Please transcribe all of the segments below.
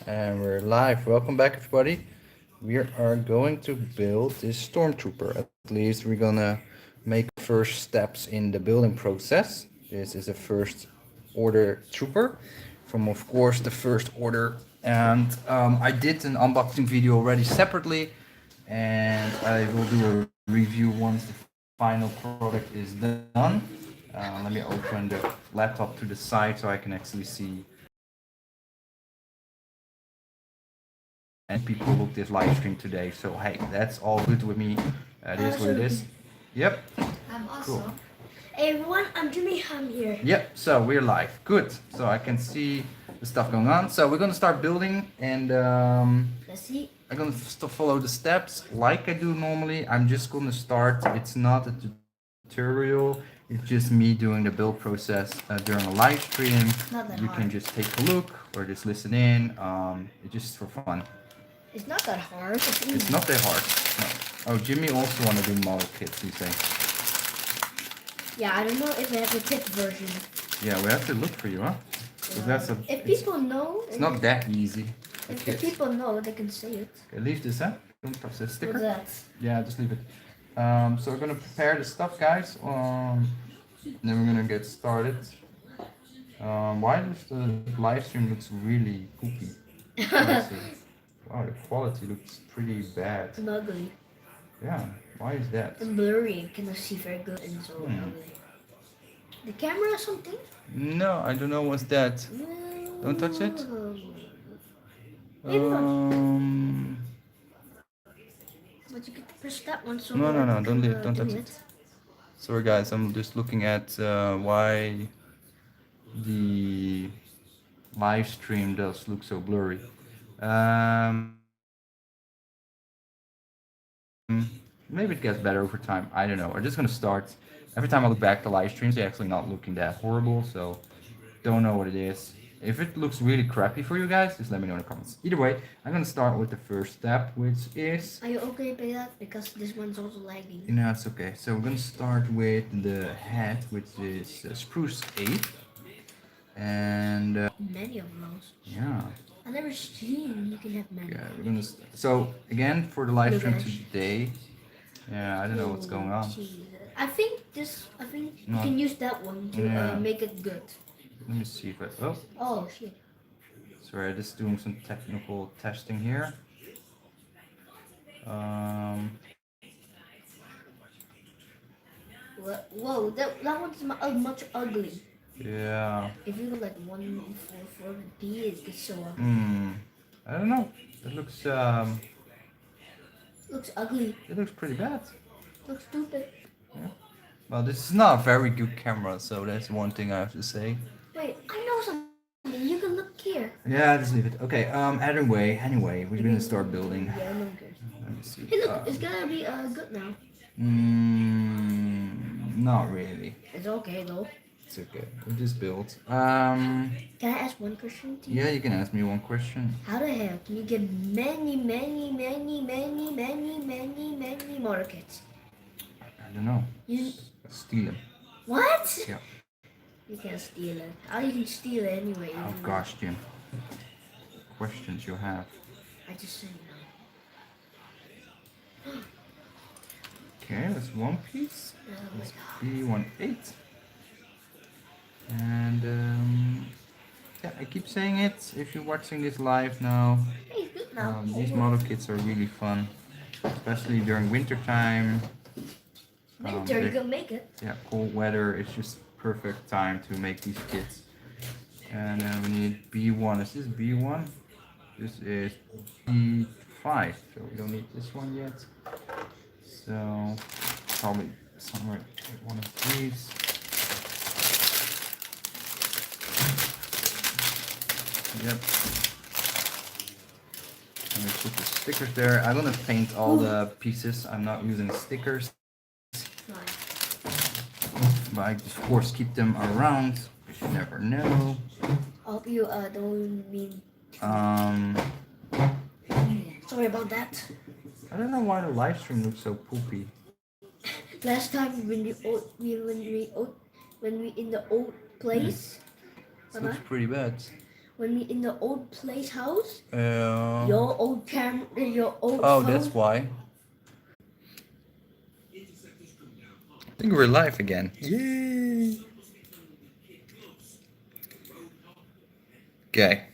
And we're live. Welcome back, everybody. We are going to build this stormtrooper. At least we're gonna make first steps in the building process. This is a first order trooper from, of course, the first order. And I did an unboxing video already separately, and I will do a review once the final product is done. Let me open the laptop to the side so I can actually see and people book this live stream today. So hey, that's all good with me. It is what it is. Yep. I'm Cool. also. Hey everyone, I'm Jimmy. I'm here. Yep. So we're live. Good. So I can see the stuff going on. So we're gonna start building, and Let's see. I'm gonna follow the steps like I do normally. I'm just gonna start. It's not a tutorial. It's just me doing the build process during a live stream. Not that You can hard. just take a look or just listen in. It's just for fun. It's not that hard. It's It's easy. not that hard. No. Oh, Jimmy also want to do model kits, you say? Yeah, I don't know if they have the tip version. Yeah, we have to look for you, huh? 'Cause that's a. If It's, people know, it's not that easy. The if kits. people know, they can say it. Okay, leave this, huh? Don't touch the sticker. What's that? Yeah, just leave it. So we're gonna prepare the stuff, guys. Then we're gonna get started. Why does the live stream looks really poopy? Let me see. Wow, the quality looks pretty bad. And ugly. Yeah, why is that? And blurry. You cannot see very good and so ugly. The camera or something? No, I don't know what's that. No. Don't touch it. Maybe not. Um, But you can press that one so no, no, that no, you don't can leave, don't do touch it. it. Sorry, guys, I'm just looking at why the live stream does look so blurry. Maybe it gets better over time. I don't know. We're just gonna start. Every time I look back, the live streams are actually not looking that horrible. So don't know what it is. If it looks really crappy for you guys, just let me know in the comments. Either way, I'm gonna start with the first step, which is. Are you okay with that? Because this one's also lagging. No, it's okay. So we're gonna start with the head, which is spruce 8. And Many of those. yeah. I never seen you can have many. Yeah, we're gonna. So again, for the live stream Blueberry. today, yeah, I don't know what's going on. Jesus. I think this. I think you No. can use that one to Yeah. make it good. Let me see if I. Oh, Oh shit. sorry, just doing some technical testing here. Um, Whoa, that one's much ugly. yeah. If you go like 144 P, it gets so ugly. I don't know. It looks Looks ugly. it looks pretty bad. Looks stupid. Yeah. Well, this is not a very good camera, so that's one thing I have to say. Wait, I know something. You can look here. Yeah, just leave it. Okay. Anyway, we're gonna start building. Yeah, no one cares. Let me see. Hey, look, it's gonna be good now. Not really. It's okay though. It's okay. We just built. Can I ask one question to you? Yeah, you can ask me one question. How the hell can you get many motor kits? I don't know. You Steal them. what? Yeah. You can't steal it. How you can steal it anyway? Oh gosh, Jim. Questions you have. I just said no. Okay, that's one piece. Oh my That's god. B18. And yeah, I keep saying it. If you're watching this live now, Hey, it's good now. these model kits are really fun, especially during winter time. Winter, you can make it. Yeah, cold weather. It's just perfect time to make these kits. And then we need B1. Is this B1? This is B5. So we don't need this one yet. So probably somewhere one of these. Yep. And we put the stickers there. I'm gonna paint all the pieces. I'm not using stickers, but I of course keep them around because you never know. I hope you don't mean. Um, Sorry about that. I don't know why the live stream looks so poopy. Last time when we in the old place, It looks pretty bad. when we in the old place house, Uh, your old your old oh, phone. that's why. I think we're live again. Yay! Okay.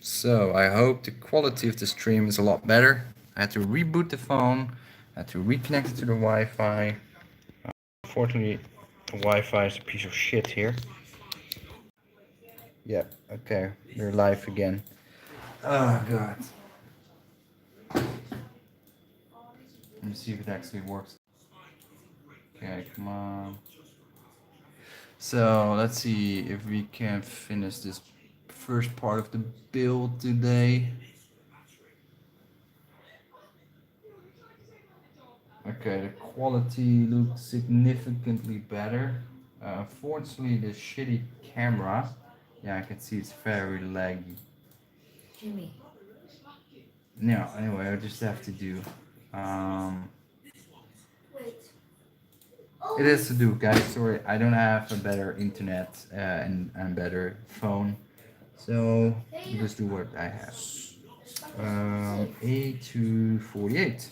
So I hope the quality of the stream is a lot better. I had to reboot the phone. I had to reconnect it to the Wi-Fi. Unfortunately, the Wi-Fi is a piece of shit here. Yeah, okay, we're live again. Oh god. Let me see if it actually works. Okay, come on. So let's see if we can finish this first part of the build today. Okay, the quality looks significantly better. Unfortunately, the shitty camera, yeah, I can see it's very laggy. Jimmy. No, anyway, I just have to do. Wait. It is to do, guys. Sorry, I don't have a better internet and better phone, so I'll just do what I have. A248.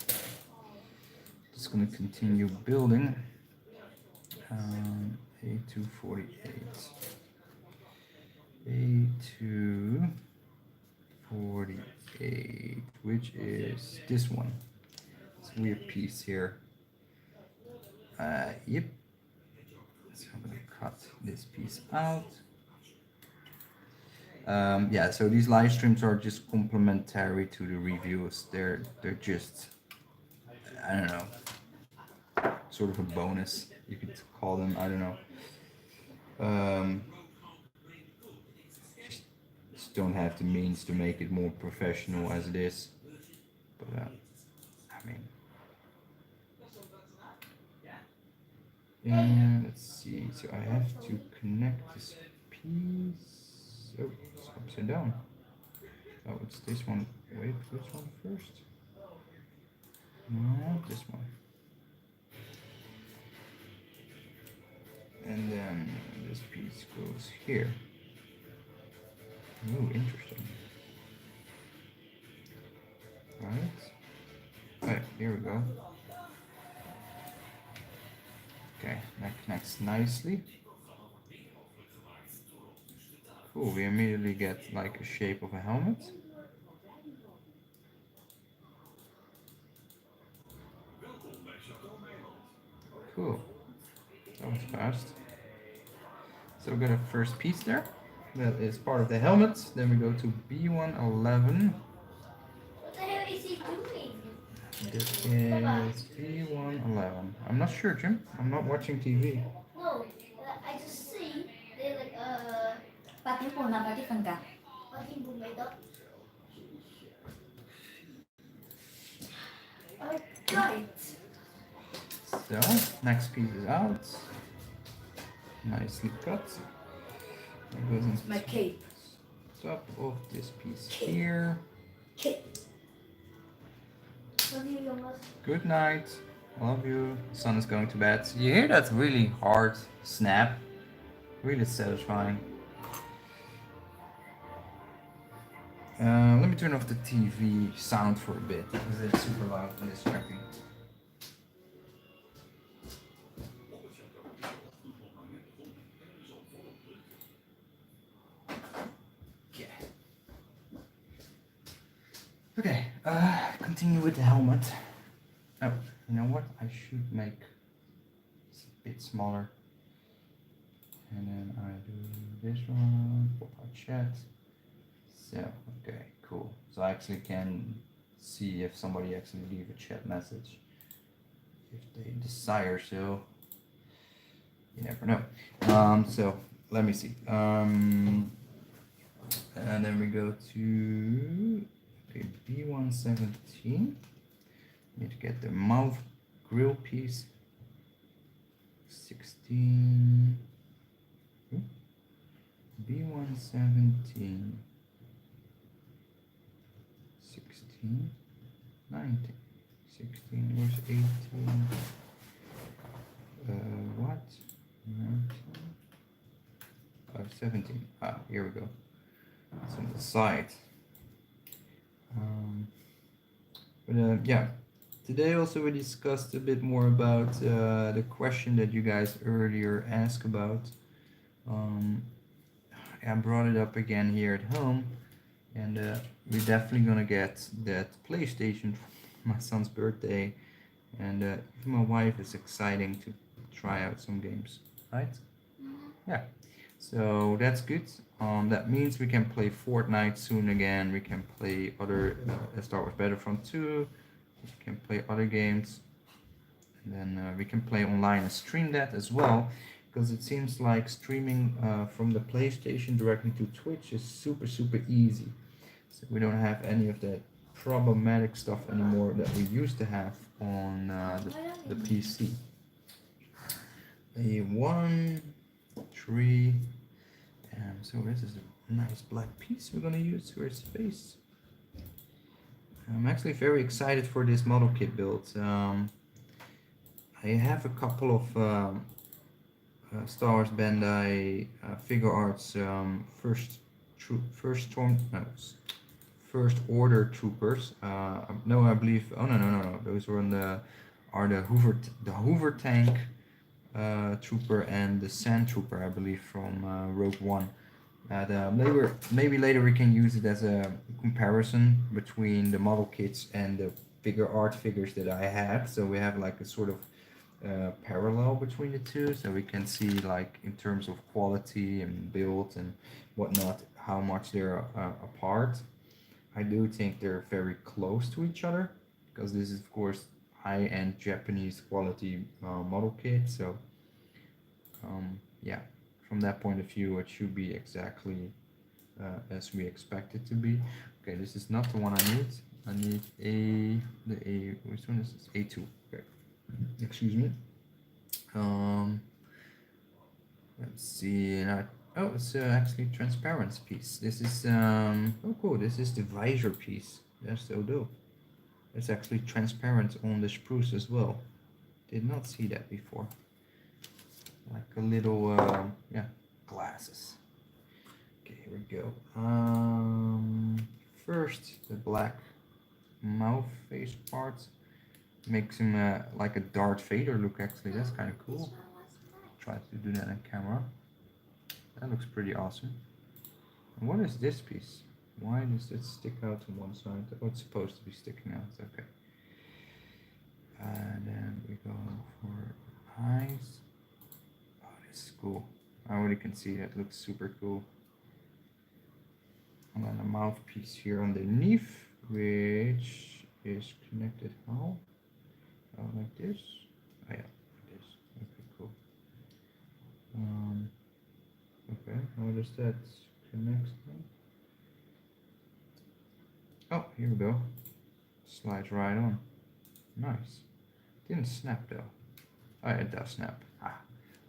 Just gonna continue building. A248. A248, which is this one. It's a weird piece here. Yep. So I'm gonna cut this piece out. Yeah, so these live streams are just complementary to the reviews. They're just, I don't know, sort of a bonus, you could call them. I don't know. Just don't have the means to make it more professional as it is. But I mean, and let's see. So I have to connect this piece. Oh, it's upside down. Oh, it's this one. Wait, which one first? No, this one. And then this piece goes here. Oh, interesting. Right. Right, here we go. Okay, that connects nicely. Cool, we immediately get like a shape of a helmet. Cool. That was fast. So we got a first piece there. That is part of the helmet. Then we go to B111. What the hell is he doing? This is B111. I'm not sure, Jim. I'm not watching TV. No, I just see they like Patimpong made up. Alright. So, next piece is out. Nicely cut. It goes into My cape. top of this piece here. Cape. Love you, Jonas. Good night. Love you. The sun is going to bed. You hear that really hard snap? Really satisfying. Let me turn off the TV sound for a bit because it's super loud and distracting. Okay, continue with the helmet. Oh, you know what? I should make it a bit smaller. And then I do this one, pop out chat. So, okay, cool. So I actually can see if somebody actually leave a chat message. If they desire so. You never know. So, let me see. And then we go to okay, B117. Need to get the mouth grill piece. 16. B117. 16. 19. 16 was 18. What? 19. 17. Ah, here we go. It's on the side. Um, yeah, today also we discussed a bit more about the question that you guys earlier asked about. Um, I brought it up again here at home, and we're definitely gonna get that PlayStation for my son's birthday, and even my wife is exciting to try out some games, right? Yeah, so that's good. That means we can play Fortnite soon again. We can play other Star Wars Battlefront 2. We can play other games, and then we can play online and stream that as well. Because it seems like streaming from the PlayStation directly to Twitch is super easy. So we don't have any of that problematic stuff anymore that we used to have on the PC. A 1, 3, so this is a nice black piece we're gonna use for his face. I'm actually very excited for this model kit build. I have a couple of Star Wars Bandai figure arts first order troopers. No, I believe. Oh no. Those were on the are the Hoover tank trooper and the Sand Trooper, I believe, from Rogue One. Maybe later we can use it as a comparison between the model kits and the figure art figures that I have. So we have like a sort of parallel between the two, so we can see like in terms of quality and build and whatnot how much they're apart. I do think they're very close to each other because this is of course high-end Japanese quality model kit. So yeah, from that point of view, it should be exactly as we expect it to be. Okay, this is not the one I need. I need which one is this? A2. Okay, excuse me. Let's see. Oh, it's actually transparent piece. This is oh cool. This is the visor piece. That's so dope. It's actually transparent on the spruce as well. Did not see that before. Like a little yeah, glasses. Okay, here we go. First the black mouth face part makes him like a Darth Vader look. Actually, that's kind of cool. Try to do that on camera. That looks pretty awesome. And what is this piece? Why does it stick out on one side? Oh, it's supposed to be sticking out. Okay. And then we go for eyes. Oh, this is cool. I already can see that. Looks super cool. And then a mouthpiece here underneath, which is connected how? Oh, like this? Oh yeah, like this. Okay, cool. Okay, how does that connect then? Oh, here we go. Slides right on. Nice. Didn't snap though. Oh, it does snap. Ah.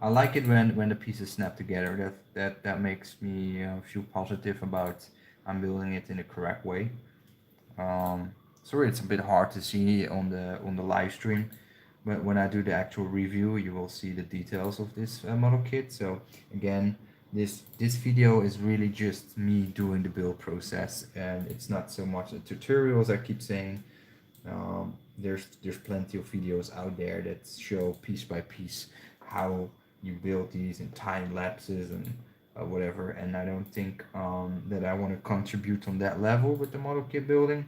I like it when the pieces snap together. That makes me feel positive about I'm building it in the correct way. Sorry, it's a bit hard to see on the live stream, but when I do the actual review, you will see the details of this model kit. So again, this video is really just me doing the build process, and it's not so much a tutorial as I keep saying. There's plenty of videos out there that show piece by piece how you build these in time lapses and whatever. And I don't think that I want to contribute on that level with the model kit building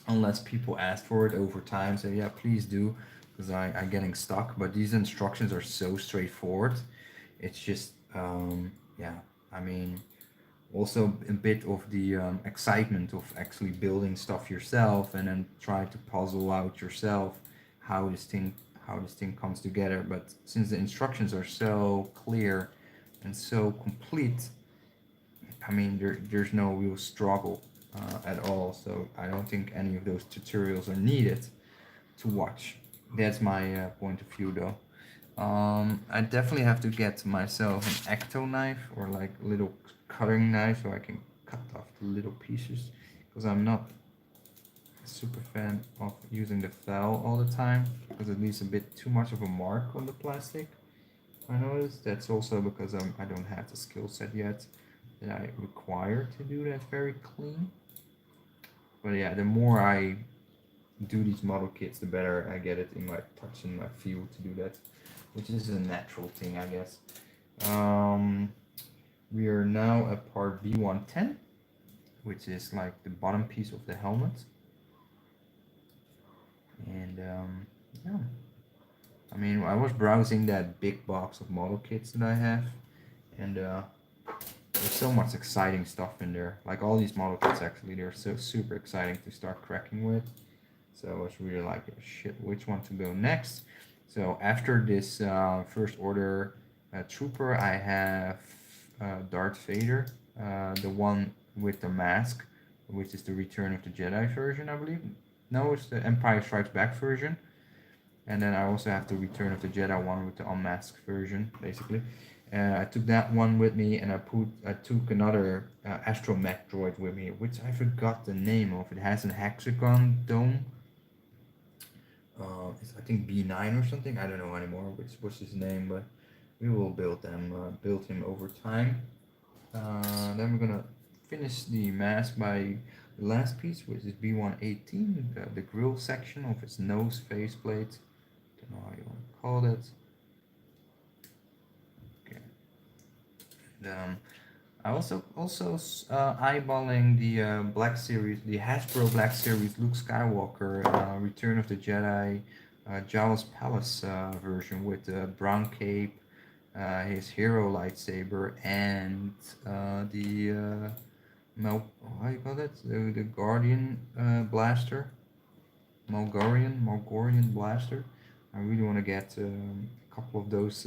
unless people ask for it over time. So yeah, please do, because I'm getting stuck. But these instructions are so straightforward. It's just yeah, I mean, also a bit of the excitement of actually building stuff yourself and then try to puzzle out yourself how this thing comes together. But since the instructions are so clear and so complete, I mean, there's no real struggle at all. So I don't think any of those tutorials are needed to watch. That's my point of view, though. I definitely have to get myself an ecto knife or like a little cutting knife so I can cut off the little pieces, because I'm not a super fan of using the file all the time because it leaves a bit too much of a mark on the plastic. I noticed that's also because I don't have the skill set yet. that I require to do that very clean. But yeah, the more I do these model kits, the better I get it in my touch and my feel to do that, which is a natural thing, I guess. Um, we are now at part B110, which is like the bottom piece of the helmet. And yeah, I mean, I was browsing that big box of model kits that I have, and there's so much exciting stuff in there. Like all these model kits, actually, they're so super exciting to start cracking with. So I was really like, shit, which one to go next? So after this first order trooper, I have Darth Vader, the one with the mask, which is the Return of the Jedi version, I believe. No, it's the Empire Strikes Back version. And then I also have the Return of the Jedi one with the unmasked version, basically. I took that one with me, and I took another astromech droid with me, which I forgot the name of. It has an hexagon dome. It's, I think, B9 or something. I don't know anymore which was his name, but we will build him over time. Then we're gonna finish the mask by the last piece, which is B118, the grill section of its nose faceplate. Don't know how you want to call that. Okay. And, I also eyeballing the Black Series, the Hasbro Black Series Luke Skywalker Return of the Jedi Jawas Palace version with the brown cape, his hero lightsaber, and the how you call that? The Guardian blaster, Mulgorian blaster. I really want to get a couple of those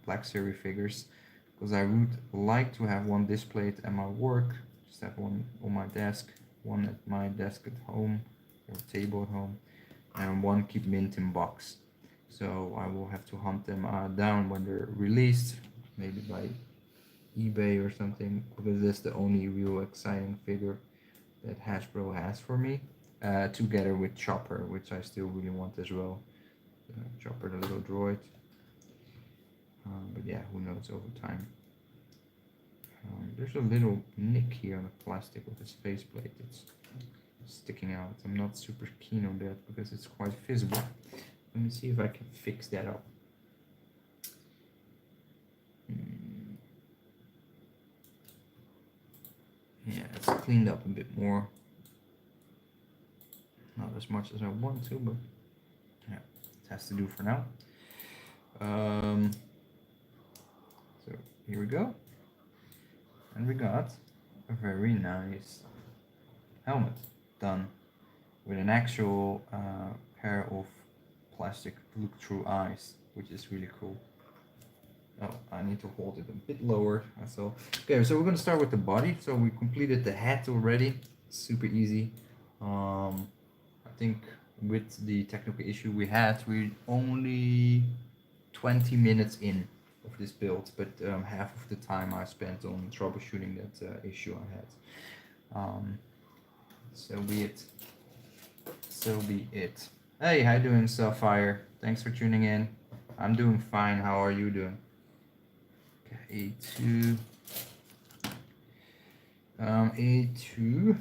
Black Series figures, because I would like to have one displayed at my work, just have one on my desk, one at my desk at home, or table at home, and one keep mint in box. So I will have to hunt them down when they're released, maybe by eBay or something, because that's the only real exciting figure that Hasbro has for me, together with Chopper, which I still really want as well. Chopper, the little droid. But yeah, who knows over time. There's a little nick here on the plastic of his faceplate. It's sticking out. I'm not super keen on that because it's quite visible. Let me see if I can fix that up. Yeah, it's cleaned up a bit more. Not as much as I want to, but yeah, it has to do for now. So here we go. And we got a very nice helmet done with an actual pair of plastic look-through eyes, which is really cool. Oh, I need to hold it a bit lower. So okay, so we're gonna start with the body. So we completed the head already. Super easy. I think with the technical issue we had, we only 20 minutes in of this build, but half of the time I spent on troubleshooting that issue I had. So be it. So be it. Hey, how you doing, Sapphire? Thanks for tuning in. I'm doing fine. How are you doing? Okay, A2. A2.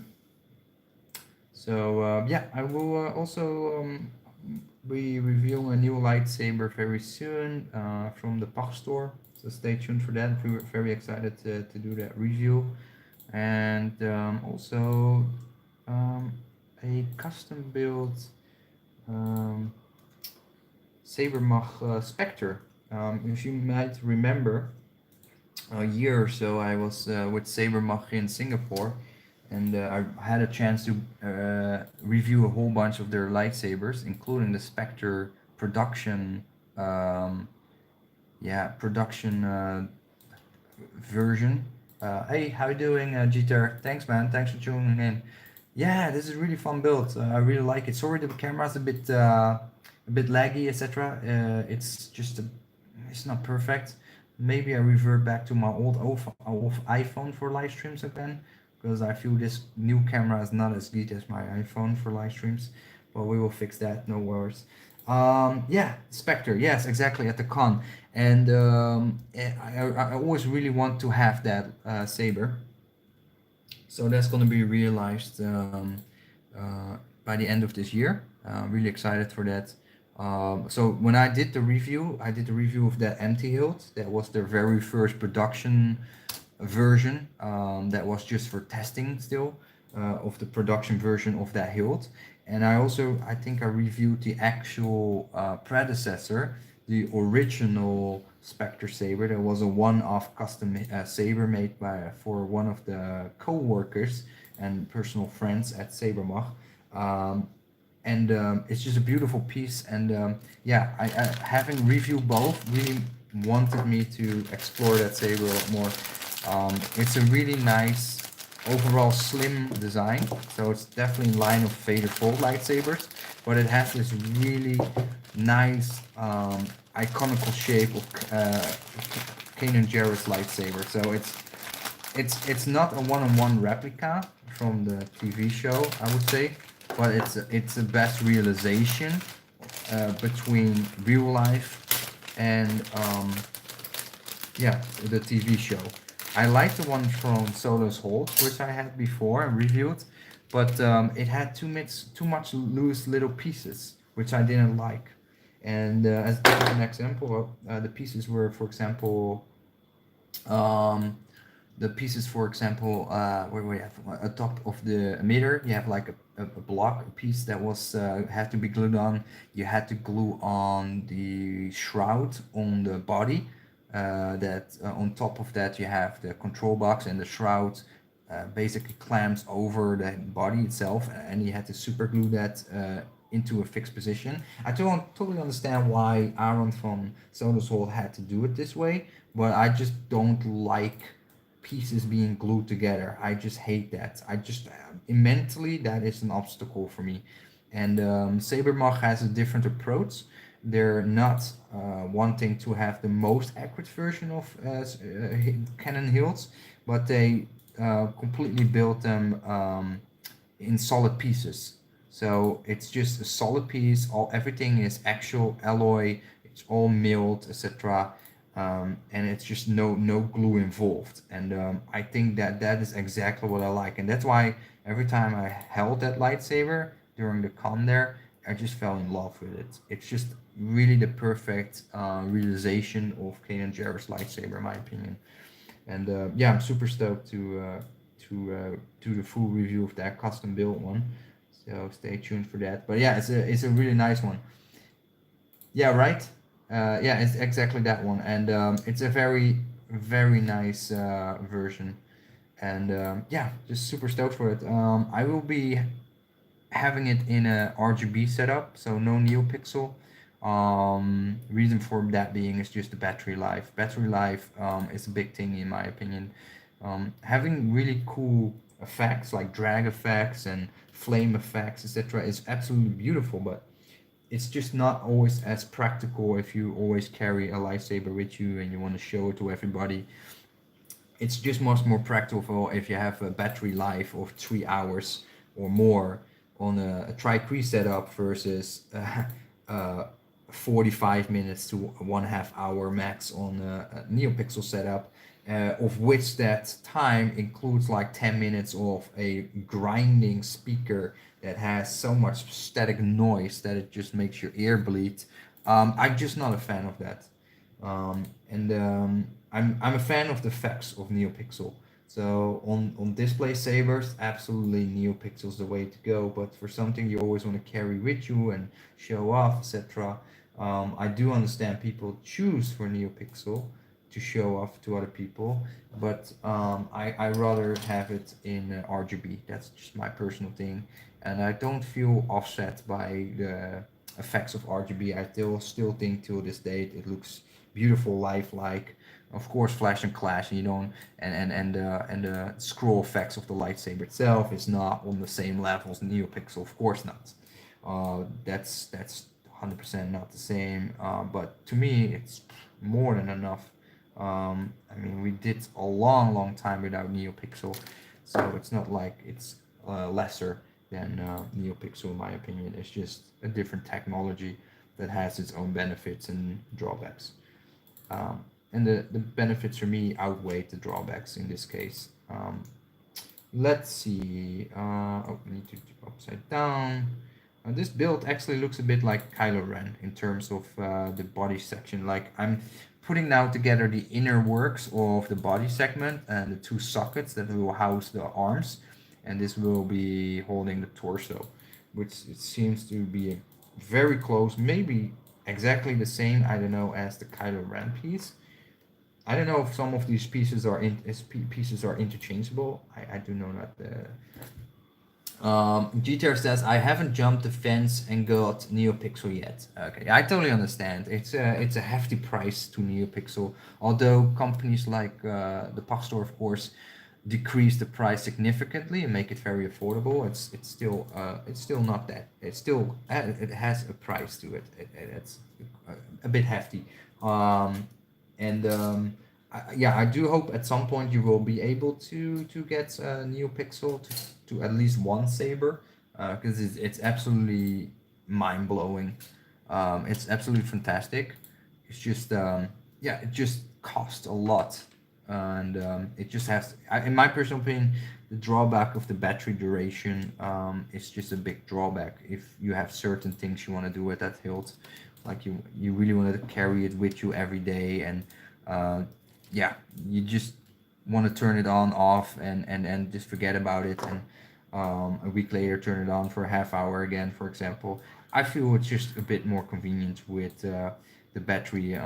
So yeah, I will also be reviewing a new lightsaber very soon from the Pach store. So stay tuned for that. We're very excited to do that review. And also a custom built Sabermach Spectre. If you might remember, a year or so I was with Sabermach in Singapore, and I had a chance to review a whole bunch of their lightsabers, including the Spectre production, production version. Hey, how you doing, Jeter? Thanks, man. Thanks for tuning in. Yeah, this is really fun build. I really like it. Sorry, the camera's a bit laggy, etc. It's just it's not perfect. Maybe I revert back to my old iPhone for live streams again, because I feel this new camera is not as good as my iPhone for live streams. But we will fix that. No worries. Yeah, Spectre. Yes, exactly, at the con. And I always really want to have that saber. So that's going to be realized by the end of this year. Really excited for that. So when I did the review of that empty hilt. That was their very first production version. That was just for testing still of the production version of that hilt. And I think I reviewed the actual predecessor, the original Spectre saber. There was a one-off custom saber made by for one of the co-workers and personal friends at Sabermach. Um, and it's just a beautiful piece. And yeah, I having reviewed both really wanted me to explore that saber a lot more. It's a really nice overall slim design, so it's definitely in line of Vader Fold lightsabers, but it has this really nice iconical shape of Kanan Jarrus lightsaber. So it's not a one-on-one replica from the TV show, I would say, but it's the best realization between real life and yeah, the TV show. I like the one from Solo's Hold, which I had before and reviewed, but it had too much loose little pieces, which I didn't like. And as an example, the pieces were, for example, um, the pieces, for example, where we have a top of the emitter, you have like a block, a piece that was had to be glued on. You had to glue on the shroud on the body. That on top of that you have the control box, and the shroud basically clamps over the body itself, and you had to super glue that into a fixed position. I don't totally understand why Aaron from Sonos Hall had to do it this way, but I just don't like pieces being glued together. I just hate that. I just mentally that is an obstacle for me. And Sabermach has a different approach. They're not wanting to have the most accurate version of cannon hilts, but they completely built them in solid pieces. So it's just a solid piece. All everything is actual alloy. It's all milled, etc. And it's just no glue involved. And I think that is exactly what I like, and that's why every time I held that lightsaber during the con there, I just fell in love with it. It's just really the perfect realization of Kanan Jarrus lightsaber, in my opinion. And yeah, I'm super stoked to do the full review of that custom built one. So stay tuned for that. But yeah, it's a really nice one. Yeah, right. Yeah, it's exactly that one, and it's a very nice version. And yeah, just super stoked for it. I will be having it in a RGB setup, so no NeoPixel. Reason for that being is just the battery life. Battery life is a big thing in my opinion. Having really cool effects like drag effects and flame effects, etc., is absolutely beautiful, but it's just not always as practical if you always carry a lightsaber with you and you want to show it to everybody. It's just much more practical if you have a battery life of 3 hours or more on a tri-cree setup versus 45 minutes to 1.5 hour max on a NeoPixel setup, of which that time includes like 10 minutes of a grinding speaker that has so much static noise that it just makes your ear bleed. I'm just not a fan of that. And I'm a fan of the effects of NeoPixel. So on display sabers, absolutely NeoPixel's the way to go. But for something you always want to carry with you and show off, etc., I do understand people choose for NeoPixel to show off to other people, but I rather have it in RGB. That's just my personal thing, and I don't feel offset by the effects of RGB. I still think till this date it looks beautiful, lifelike. Of course, flash and clash, and you don't, and the scroll effects of the lightsaber itself is not on the same level as NeoPixel. Of course not. That's 100% not the same. But to me, it's more than enough. I mean, we did a long time without NeoPixel, so it's not like it's lesser than NeoPixel in my opinion. It's just a different technology that has its own benefits and drawbacks. And the benefits for me outweigh the drawbacks in this case. Let's see. Oh, we need to do upside down. This build actually looks a bit like Kylo Ren in terms of the body section. Like I'm putting now together the inner works of the body segment and the two sockets that will house the arms, and this will be holding the torso, which it seems to be very close, maybe exactly the same. I don't know, as the Kylo Ren piece. I don't know if some of these pieces are pieces are interchangeable. I do know that. GTR says I haven't jumped the fence and got NeoPixel yet. Okay, I totally understand. It's a hefty price to NeoPixel. Although companies like the Pack Store, of course, decrease the price significantly and make it very affordable. It's still not that. It's still it has a price to it. It's a bit hefty. And Yeah, I do hope at some point you will be able to get a NeoPixel to at least one saber, because it's absolutely mind blowing. It's absolutely fantastic. It's just yeah, it just costs a lot, and it just has. In my personal opinion, the drawback of the battery duration is just a big drawback. If you have certain things you want to do with that hilt, like you really want to carry it with you every day, and uh, yeah, you just want to turn it on off and just forget about it, and a week later turn it on for a half hour again, for example. I feel it's just a bit more convenient with the battery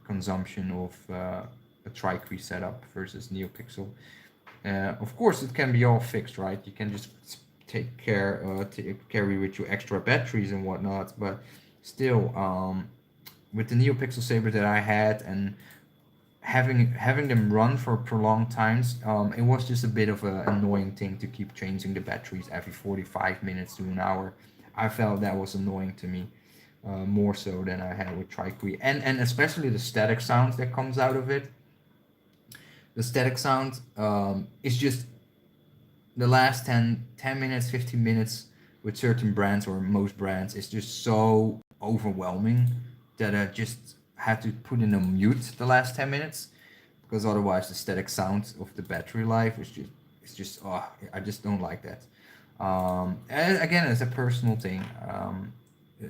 consumption of a TriCree setup versus NeoPixel. Of course, it can be all fixed, right? You can just carry with you extra batteries and whatnot, but still, with the NeoPixel saber that I had, and having them run for prolonged times, it was just a bit of an annoying thing to keep changing the batteries every 45 minutes to an hour. I felt that was annoying to me, more so than I had with TriCree, and especially the static sounds that comes out of it. The static sound is just the last 10 minutes, 15 minutes with certain brands, or most brands, is just so overwhelming that I just had to put in a mute the last 10 minutes, because otherwise the static sound of the battery life is just, it's just, oh, I just don't like that. And again, it's a personal thing. Uh,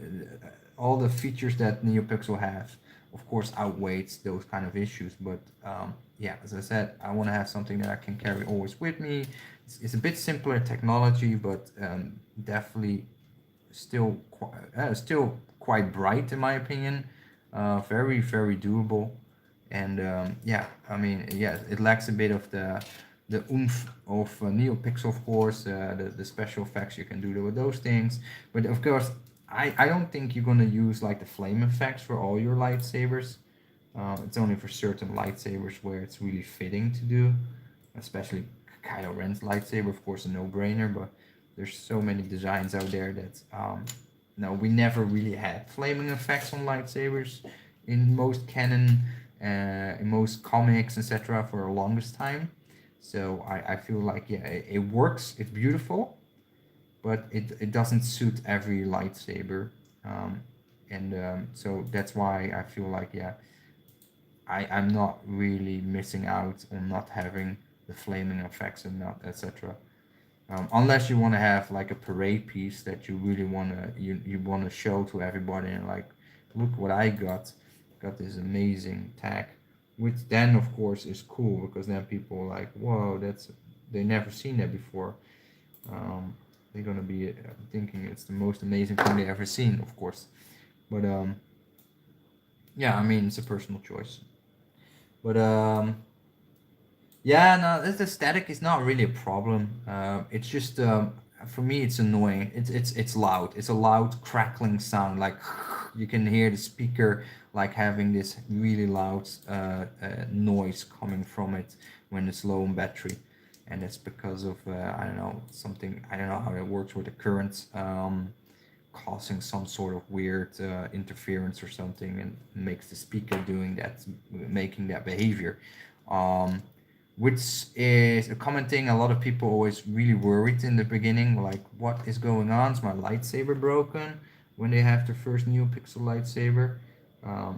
all the features that NeoPixel have, of course, outweighs those kind of issues. But yeah, as I said, I want to have something that I can carry always with me. It's a bit simpler technology, but definitely still quite bright in my opinion. Very very doable, and yeah, I mean, yeah, it lacks a bit of the oomph of NeoPixel, of course, the special effects you can do with those things. But of course, I don't think you're gonna use like the flame effects for all your lightsabers. It's only for certain lightsabers where it's really fitting to do, especially Kylo Ren's lightsaber, of course, a no-brainer. But there's so many designs out there that no, we never really had flaming effects on lightsabers in most canon, in most comics, etc. for the longest time. So I feel like, yeah, it works. It's beautiful, but it doesn't suit every lightsaber, and so that's why I feel like, yeah, I'm not really missing out on not having the flaming effects and not etc. Unless you want to have like a parade piece that you really you want to show to everybody, and like, look what I got this amazing tag, which then of course is cool, because then people are like, whoa, that's, they never seen that before. um, they're gonna be thinking it's the most amazing thing they ever seen, of course. But yeah, I mean, it's a personal choice. But yeah, no, the static is not really a problem. It's just for me, it's annoying. It's loud. It's a loud crackling sound. Like you can hear the speaker like having this really loud noise coming from it when it's low on battery, and it's because of I don't know, something. I don't know how it works with the current. Causing some sort of weird interference or something, and makes the speaker doing that, making that behavior, um, which is a common thing. A lot of people always really worried in the beginning, like, what is going on? Is my lightsaber broken? When they have their first NeoPixel lightsaber,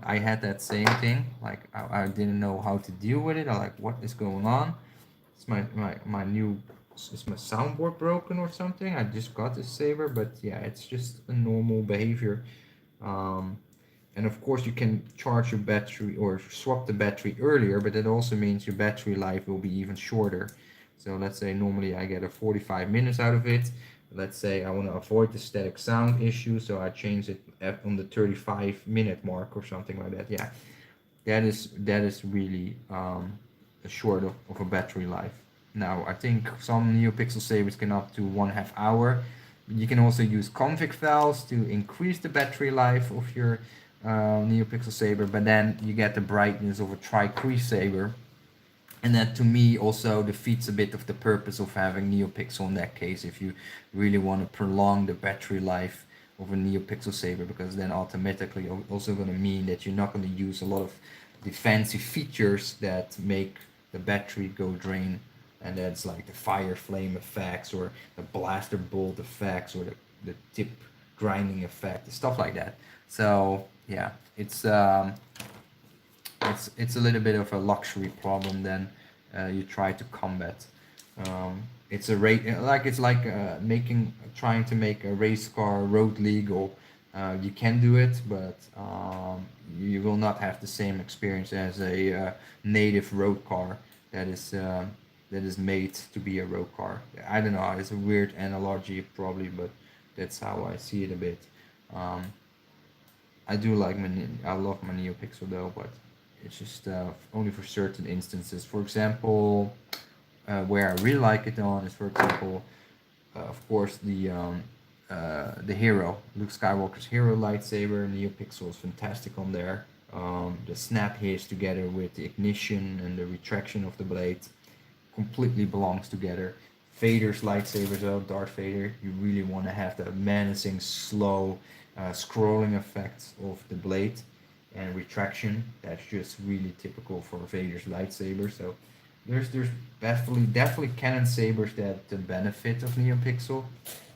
I had that same thing. Like, I didn't know how to deal with it. I like, what is going on? It's my new is my soundboard broken or something? I just got this saber, but yeah, it's just a normal behavior. Um, and of course, you can charge your battery or swap the battery earlier, but that also means your battery life will be even shorter. So let's say normally I get a 45 minutes out of it. Let's say I want to avoid the static sound issue, so I change it on the 35-minute mark or something like that. Yeah, that is really short of a battery life. Now I think some NeoPixel savers can up to 1/2 hour. You can also use config files to increase the battery life of your NeoPixel saber, but then you get the brightness of a tri-crease saber, and that to me also defeats a bit of the purpose of having NeoPixel in that case if you really want to prolong the battery life of a NeoPixel saber, because then automatically also going to mean that you're not going to use a lot of the fancy features that make the battery go drain, and that's like the fire flame effects or the blaster bolt effects or the tip grinding effect, stuff like that. So yeah, it's a little bit of a luxury problem then you try to combat. It's a rate like it's like making trying to make a race car road legal. You can do it, but you will not have the same experience as a native road car that is made to be a road car. I don't know. It's a weird analogy probably, but that's how I see it a bit. Um, I do like I love my NeoPixel though, but it's just only for certain instances. For example, where I really like it on is, for example, of course, the hero, Luke Skywalker's hero lightsaber. NeoPixel is fantastic on there. The snap hits together with the ignition and the retraction of the blade completely belongs together. Vader's lightsabers, though, Darth Vader, you really want to have the menacing, slow scrolling effect of the blade and retraction. That's just really typical for Vader's lightsaber. So there's definitely canon sabers that the benefit of NeoPixel,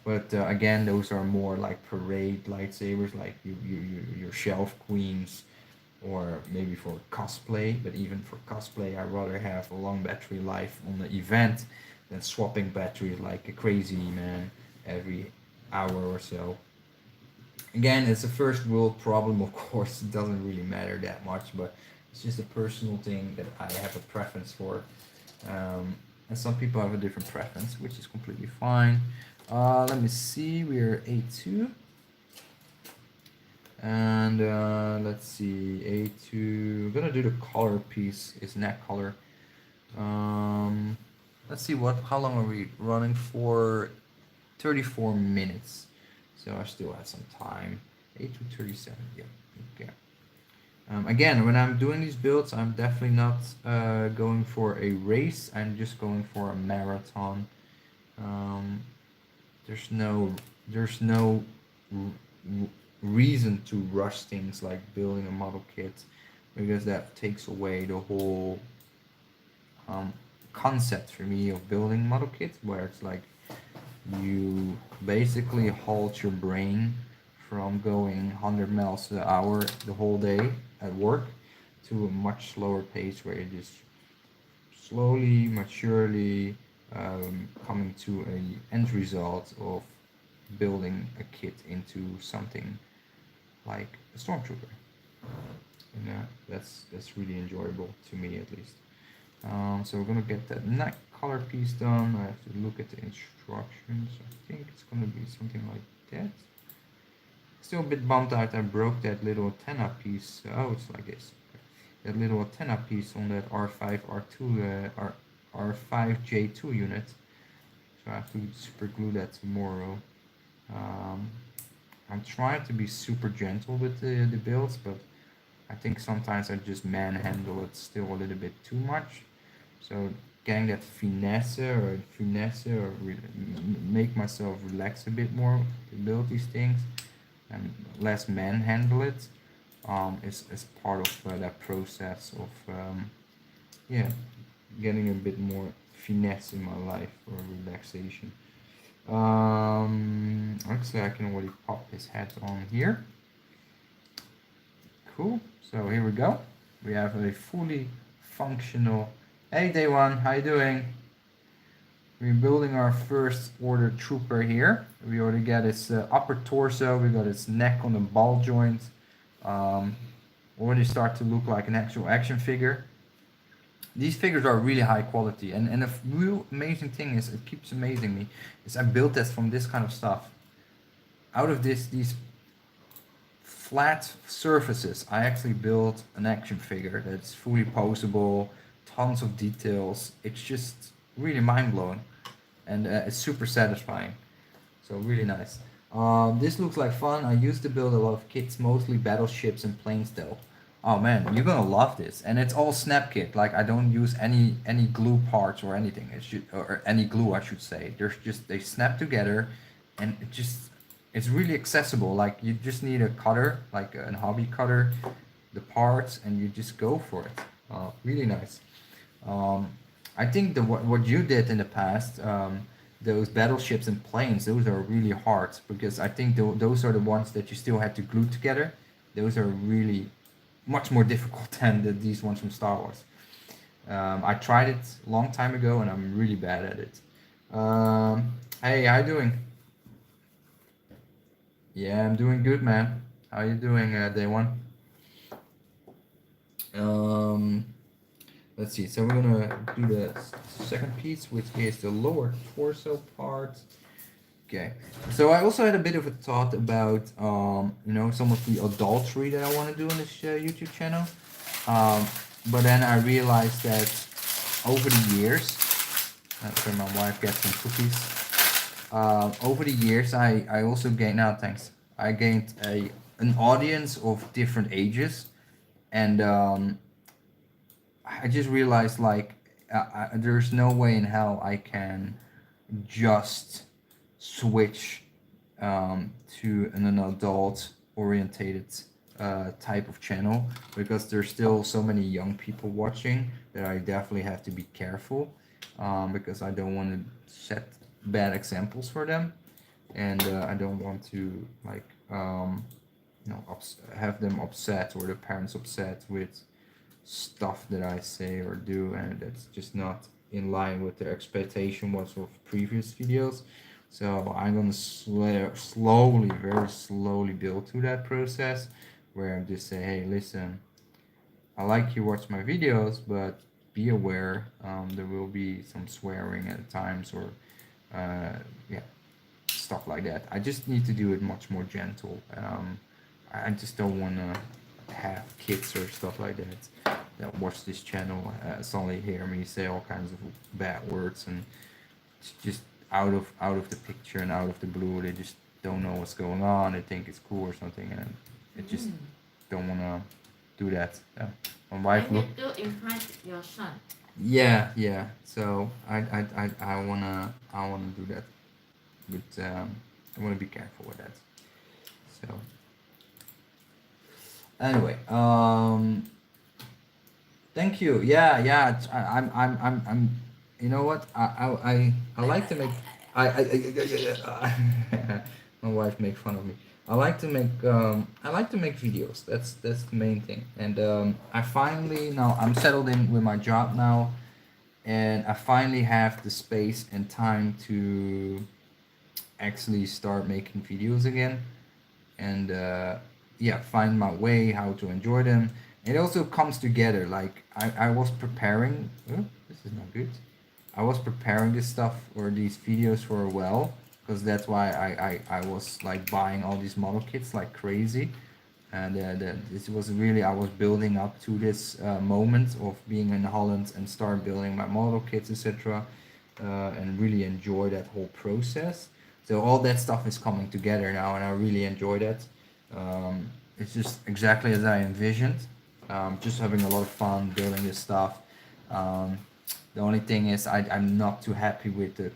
but again, those are more like parade lightsabers, like your shelf queens, or maybe for cosplay. But even for cosplay, I rather have a long battery life on the event than swapping batteries like a crazy man every hour or so. Again, it's a first world problem, of course. It doesn't really matter that much, but it's just a personal thing that I have a preference for. And some people have a different preference, which is completely fine. Let me see, we're A2. And let's see, A2. I'm gonna do the color piece, is neck color. Um, let's see how long are we running for? 34 minutes. So I still have some time. A2 37, yeah, okay. Again, when I'm doing these builds, I'm definitely not going for a race. I'm just going for a marathon. Um, there's no there's no reason to rush things like building a model kit, because that takes away the whole um, concept for me of building model kits, where it's like you basically halt your brain from going 100 miles an hour the whole day at work to a much slower pace, where you just slowly, maturely coming to a end result of building a kit into something like a stormtrooper. And that's really enjoyable to me, at least. So we're gonna get that neck color piece done. I have to look at the instructions. I think it's gonna be something like that. Still a bit bummed out I broke that little antenna piece. Oh, it's like this. That little antenna piece on that R5 R2 R5J2 unit. So I have to super glue that tomorrow. Um, I'm trying to be super gentle with the builds, but I think sometimes I just manhandle it still a little bit too much. So getting that finesse or make myself relax a bit more to build these things and less manhandle it is part of that process of yeah, getting a bit more finesse in my life for relaxation. Actually, I can already pop his head on here. Cool. So here we go. We have a fully functional. Hey, Day One, how you doing? We're building our first order trooper here. We already got its upper torso, we got its neck on the ball joint. Um, Already start to look like an actual action figure. These figures are really high quality, and the real amazing thing is, it keeps amazing me, is I built this from this kind of stuff. Out of these flat surfaces, I actually built an action figure that's fully posable, tons of details. It's just really mind blowing, and it's super satisfying. So really nice. This looks like fun. I used to build a lot of kits, mostly battleships and planes though. Oh man, you're gonna love this. And it's all snap kit. Like I don't use any glue parts or anything. It should, or any glue I should say. There's just, they snap together, and it just, it's really accessible. Like you just need a cutter, like a hobby cutter, the parts, and you just go for it. Really nice. Um, I think what you did in the past, those battleships and planes, those are really hard, because I think those are the ones that you still had to glue together. Those are really much more difficult than these ones from Star Wars. I tried it a long time ago, and I'm really bad at it. Hey, how you doing? Yeah, I'm doing good, man. How you doing, Day One? Um, let's see. So we're gonna do the second piece, which is the lower torso part. Okay. So I also had a bit of a thought about, some of the adultery that I want to do on this YouTube channel. Um, but then I realized that over the years, that's where my wife gets some cookies. Over the years, I also gained, now thanks, I gained an audience of different ages. And I just realized, like, there's no way in hell I can just switch to an adult orientated type of channel, because there's still so many young people watching that I definitely have to be careful, because I don't want to set bad examples for them, and I don't want to, like, have them upset, or the parents upset with stuff that I say or do, and that's just not in line with their expectation was of previous videos. So I'm gonna slowly, very slowly build through that process, where I just say, hey, listen, I like you watch my videos, but be aware, there will be some swearing at times, or yeah, stuff like that. I just need to do it much more gentle. I just don't want to have kids or stuff like that watch this channel suddenly hear me say all kinds of bad words, and it's just out of the picture and out of the blue. They just don't know what's going on. They think it's cool or something, and it just don't want to do that. My wife look. You to invite your son. Yeah, yeah. So I wanna do that, but I wanna be careful with that. So anyway, thank you. Yeah, yeah. I'm. You know what? I like to make. My wife makes fun of me. I like to make videos. That's the main thing. And I finally, now I'm settled in with my job now, and I finally have the space and time to actually start making videos again, and yeah, find my way how to enjoy them. It also comes together, like I was preparing, oh, this is not good, I was preparing this stuff or these videos for a while, because that's why I was like buying all these model kits like crazy. And this was really, I was building up to this moment of being in Holland and start building my model kits, etc., and really enjoy that whole process. So all that stuff is coming together now, and I really enjoy that. It's just exactly as I envisioned. Just having a lot of fun building this stuff. Um, the only thing is, I'm not too happy with the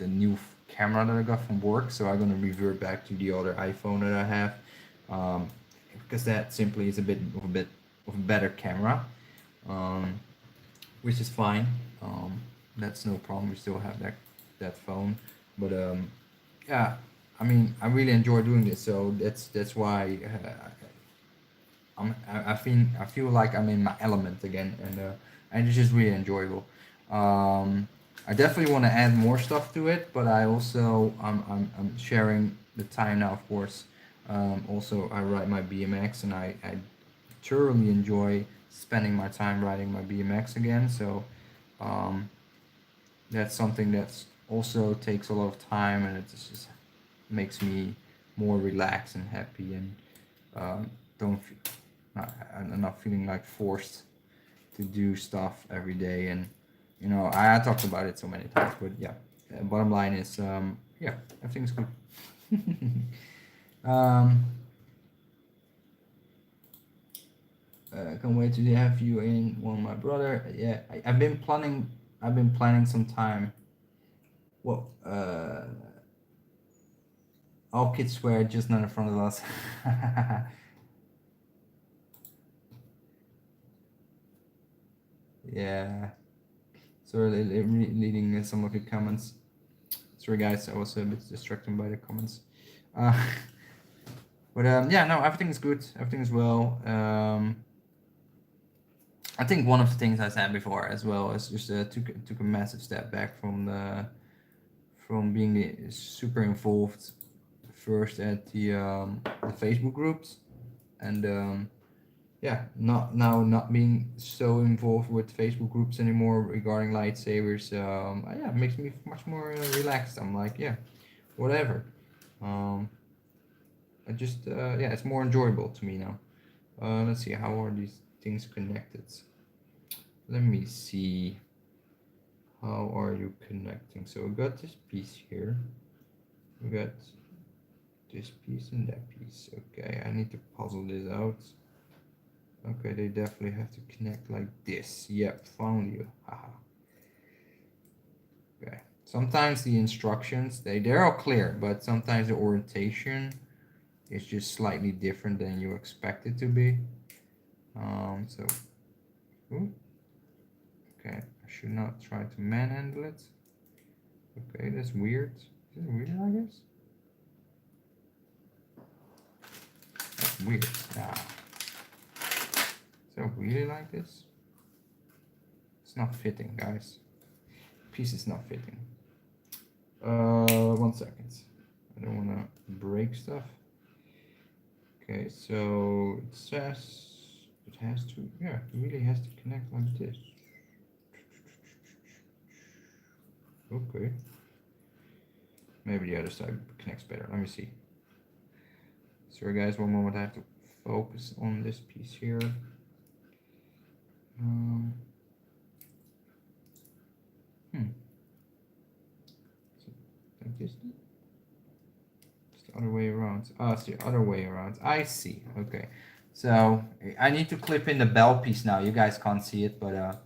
new camera that I got from work, so I'm gonna revert back to the other iPhone that I have, because that simply is a better camera, um, which is fine. That's no problem. We still have that phone, but yeah, I mean, I really enjoy doing this, so that's why I feel like I'm in my element again, and it's just really enjoyable. Um, I definitely want to add more stuff to it, but I also I'm sharing the time now, of course. Also, I ride my BMX, and I thoroughly enjoy spending my time riding my BMX again. So um, that's something that's also takes a lot of time, and it just makes me more relaxed and happy, and don't I'm not feeling like forced to do stuff every day. And I talked about it so many times, but yeah, bottom line is yeah, everything's good. um can't wait to have you in one, my brother. Yeah, I've been planning some time. Well, all kids swear, just not in front of us. Yeah, so leading some of your comments. Sorry guys, I was a bit distracted by the comments. uh but yeah, no, everything is good, everything is well. I think one of the things I said before as well is just took a massive step back from being super involved first at the Facebook groups, and yeah, not being so involved with Facebook groups anymore regarding lightsabers. Yeah, it makes me much more relaxed. I'm like, yeah, whatever. Um, I just yeah, it's more enjoyable to me now. Let's see, how are these things connected? Let me see. How are you connecting? So we got this piece here. We got this piece and that piece. Okay, I need to puzzle this out. Okay, they definitely have to connect like this. Yep, found you. Haha. Okay. Sometimes the instructions they're all clear, but sometimes the orientation is just slightly different than you expect it to be. So ooh, okay, I should not try to manhandle it. Okay, that's weird. Is it weird, I guess? That's weird. Ah. So really like this? It's not fitting, guys. Piece is not fitting. 1 second. I don't wanna break stuff. Okay, so it says it has to, yeah, it really has to connect like this. Okay. Maybe the other side connects better. Let me see. Sorry guys, one moment, I have to focus on this piece here. Um, hmm. So, like this? It's the other way around. Oh, it's the other way around. I see. Okay. So I need to clip in the bell piece now. You guys can't see it, but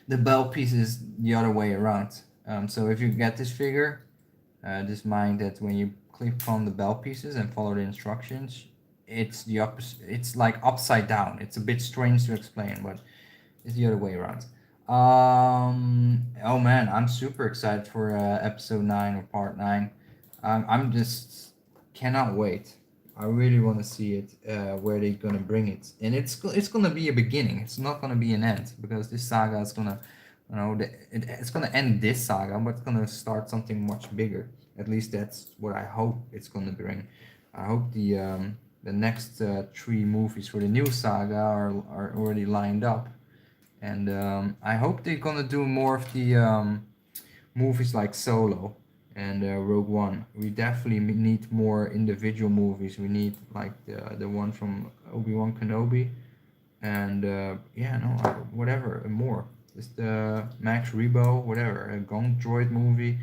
the bell piece is the other way around. So if you get this figure, just mind that when you clip on the bell pieces and follow the instructions, it's the opposite. It's like upside down. It's a bit strange to explain, but it's the other way around. Oh man, I'm super excited for episode 9 or part 9. I'm just cannot wait. I really want to see it, where they're gonna bring it, and it's gonna be a beginning. It's not gonna be an end, because this saga is gonna, it's gonna end this saga, but it's gonna start something much bigger. At least that's what I hope it's gonna bring. I hope the next 3 movies for the new saga are already lined up, and I hope they're gonna do more of the movies like Solo and Rogue One. We definitely need more individual movies. We need like the one from Obi-Wan Kenobi, and yeah, no, whatever, more. Just the Max Rebo, whatever, a Gong Droid movie.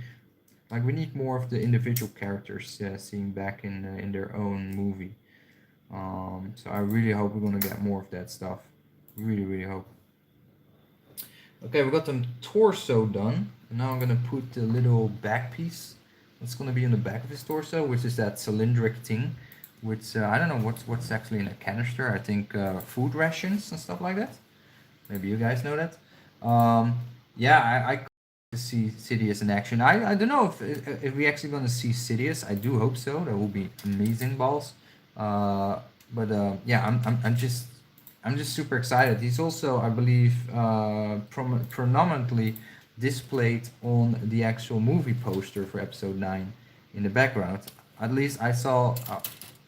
Like we need more of the individual characters seen back in their own movie. So I really hope we're gonna get more of that stuff. Really, really hope. Okay, we got the torso done. And now I'm gonna put the little back piece that's gonna be on the back of his torso, which is that cylindric thing, which I don't know what's actually in a canister. I think food rations and stuff like that. Maybe you guys know that. Yeah, I to see Sidious in action. I don't know if we actually gonna see Sidious. I do hope so. That will be amazing balls. Uh, but yeah, I'm just super excited. He's also, I believe, predominantly displayed on the actual movie poster for episode 9 in the background. At least I saw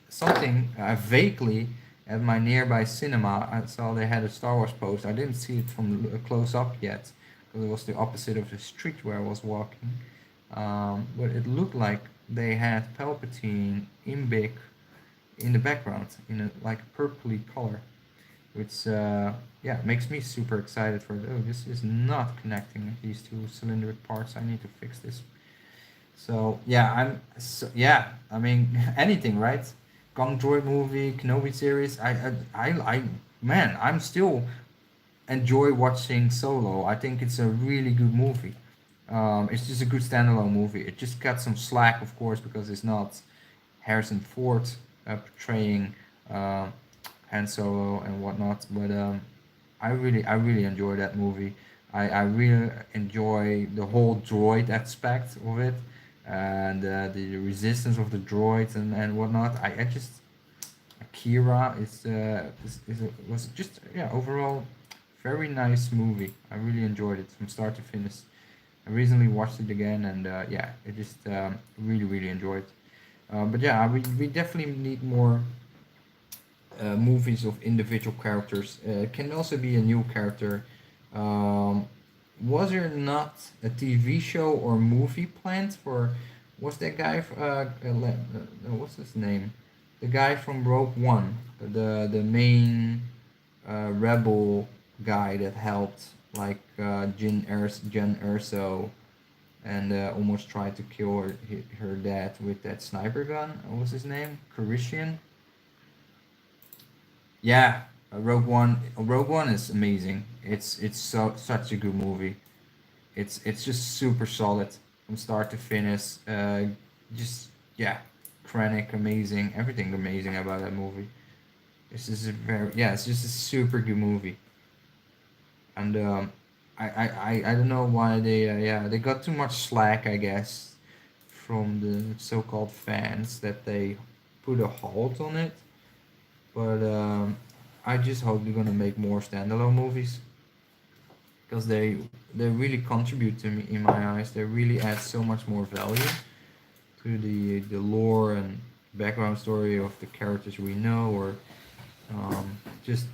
something vaguely at my nearby cinema. I saw they had a Star Wars poster. I didn't see it from close up yet because it was the opposite of the street where I was walking. But it looked like they had Palpatine in big in the background in a like purpley color, which yeah makes me super excited for it. Oh, this is not connecting these two cylindric parts. I need to fix this. So yeah, yeah. I mean anything, right? Kong Droid movie, Kenobi series. Man, I'm still enjoy watching Solo. I think it's a really good movie. It's just a good standalone movie. It just got some slack, of course, because it's not Harrison Ford portraying uh, Han Solo and whatnot. But I really enjoy that movie. I really enjoy the whole droid aspect of it and the resistance of the droids and whatnot. I just Akira was just yeah overall very nice movie. I really enjoyed it from start to finish. I recently watched it again and yeah, I just really enjoyed. But yeah, we definitely need more movies of individual characters. It can also be a new character. Um, was there not a TV show or movie planned for? Was that guy? What's his name? The guy from Rogue One, the main rebel guy that helped like Jen Erso and almost tried to kill her dad with that sniper gun. What was his name? Carishian. Yeah, Rogue One. Rogue One is amazing. It's such a good movie. It's just super solid from start to finish. Just yeah, Krennic amazing. Everything amazing about that movie. This is a very yeah. It's just a super good movie. And I don't know why they yeah they got too much slack I guess from the so-called fans that they put a halt on it. But I just hope they're gonna make more standalone movies because they really contribute to me in my eyes. They really add so much more value to the lore and background story of the characters we know, or just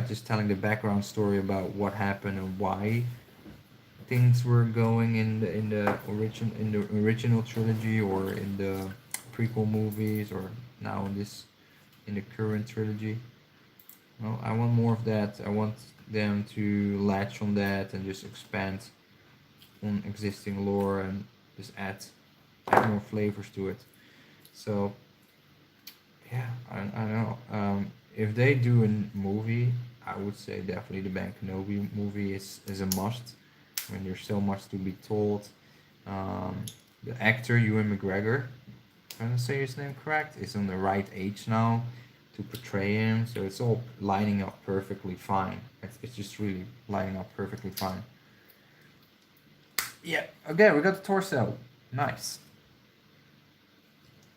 just telling the background story about what happened and why things were going in the original trilogy or in the prequel movies or now in the current trilogy. Well, I want more of that. I want them to latch on that and just expand on existing lore and just add more flavors to it. So yeah, I don't know. If they do a movie, I would say definitely the Ben Kenobi movie is a must. I mean, there's so much to be told. Um, the actor Ewan McGregor, if I'm gonna say his name correct, is on the right age now to portray him. So it's all lining up perfectly fine. It's just really lining up perfectly fine. Yeah. Okay, we got the torso. Nice.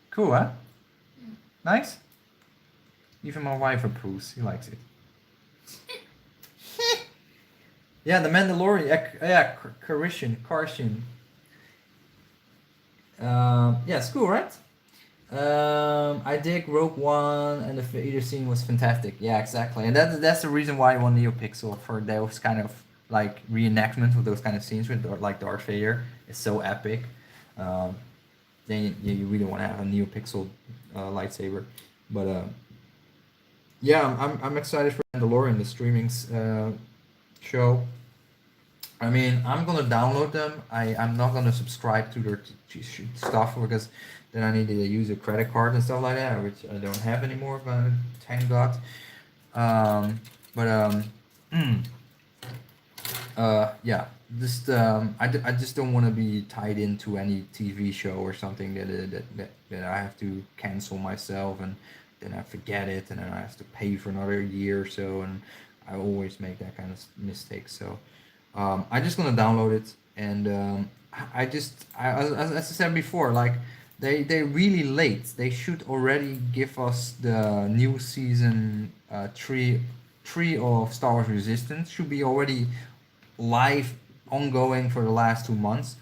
Cool, huh? Nice. Even my wife approves. He likes it. Yeah, the Mandalorian. Yeah, Carishian. Yeah, it's cool, right? I dig Rogue One, and the Vader scene was fantastic. Yeah, exactly, and that's the reason why I want NeoPixel for those kind of like reenactment of those kind of scenes with like Darth Vader. It's so epic. Um, then you really want to have a NeoPixel lightsaber, but yeah, I'm excited for Mandalorian, the streaming show. I mean, I'm gonna download them. I'm not gonna subscribe to their stuff because then I need to use a credit card and stuff like that, which I don't have anymore. But thank God. Um, but mm, yeah, I just don't want to be tied into any TV show or something that I have to cancel myself and then I forget it and then I have to pay for another year or so and I always make that kind of mistake. So I just gonna download it and as I said before, like they really late. They should already give us the new season three of Star Wars Resistance should be already live ongoing for the last 2 months.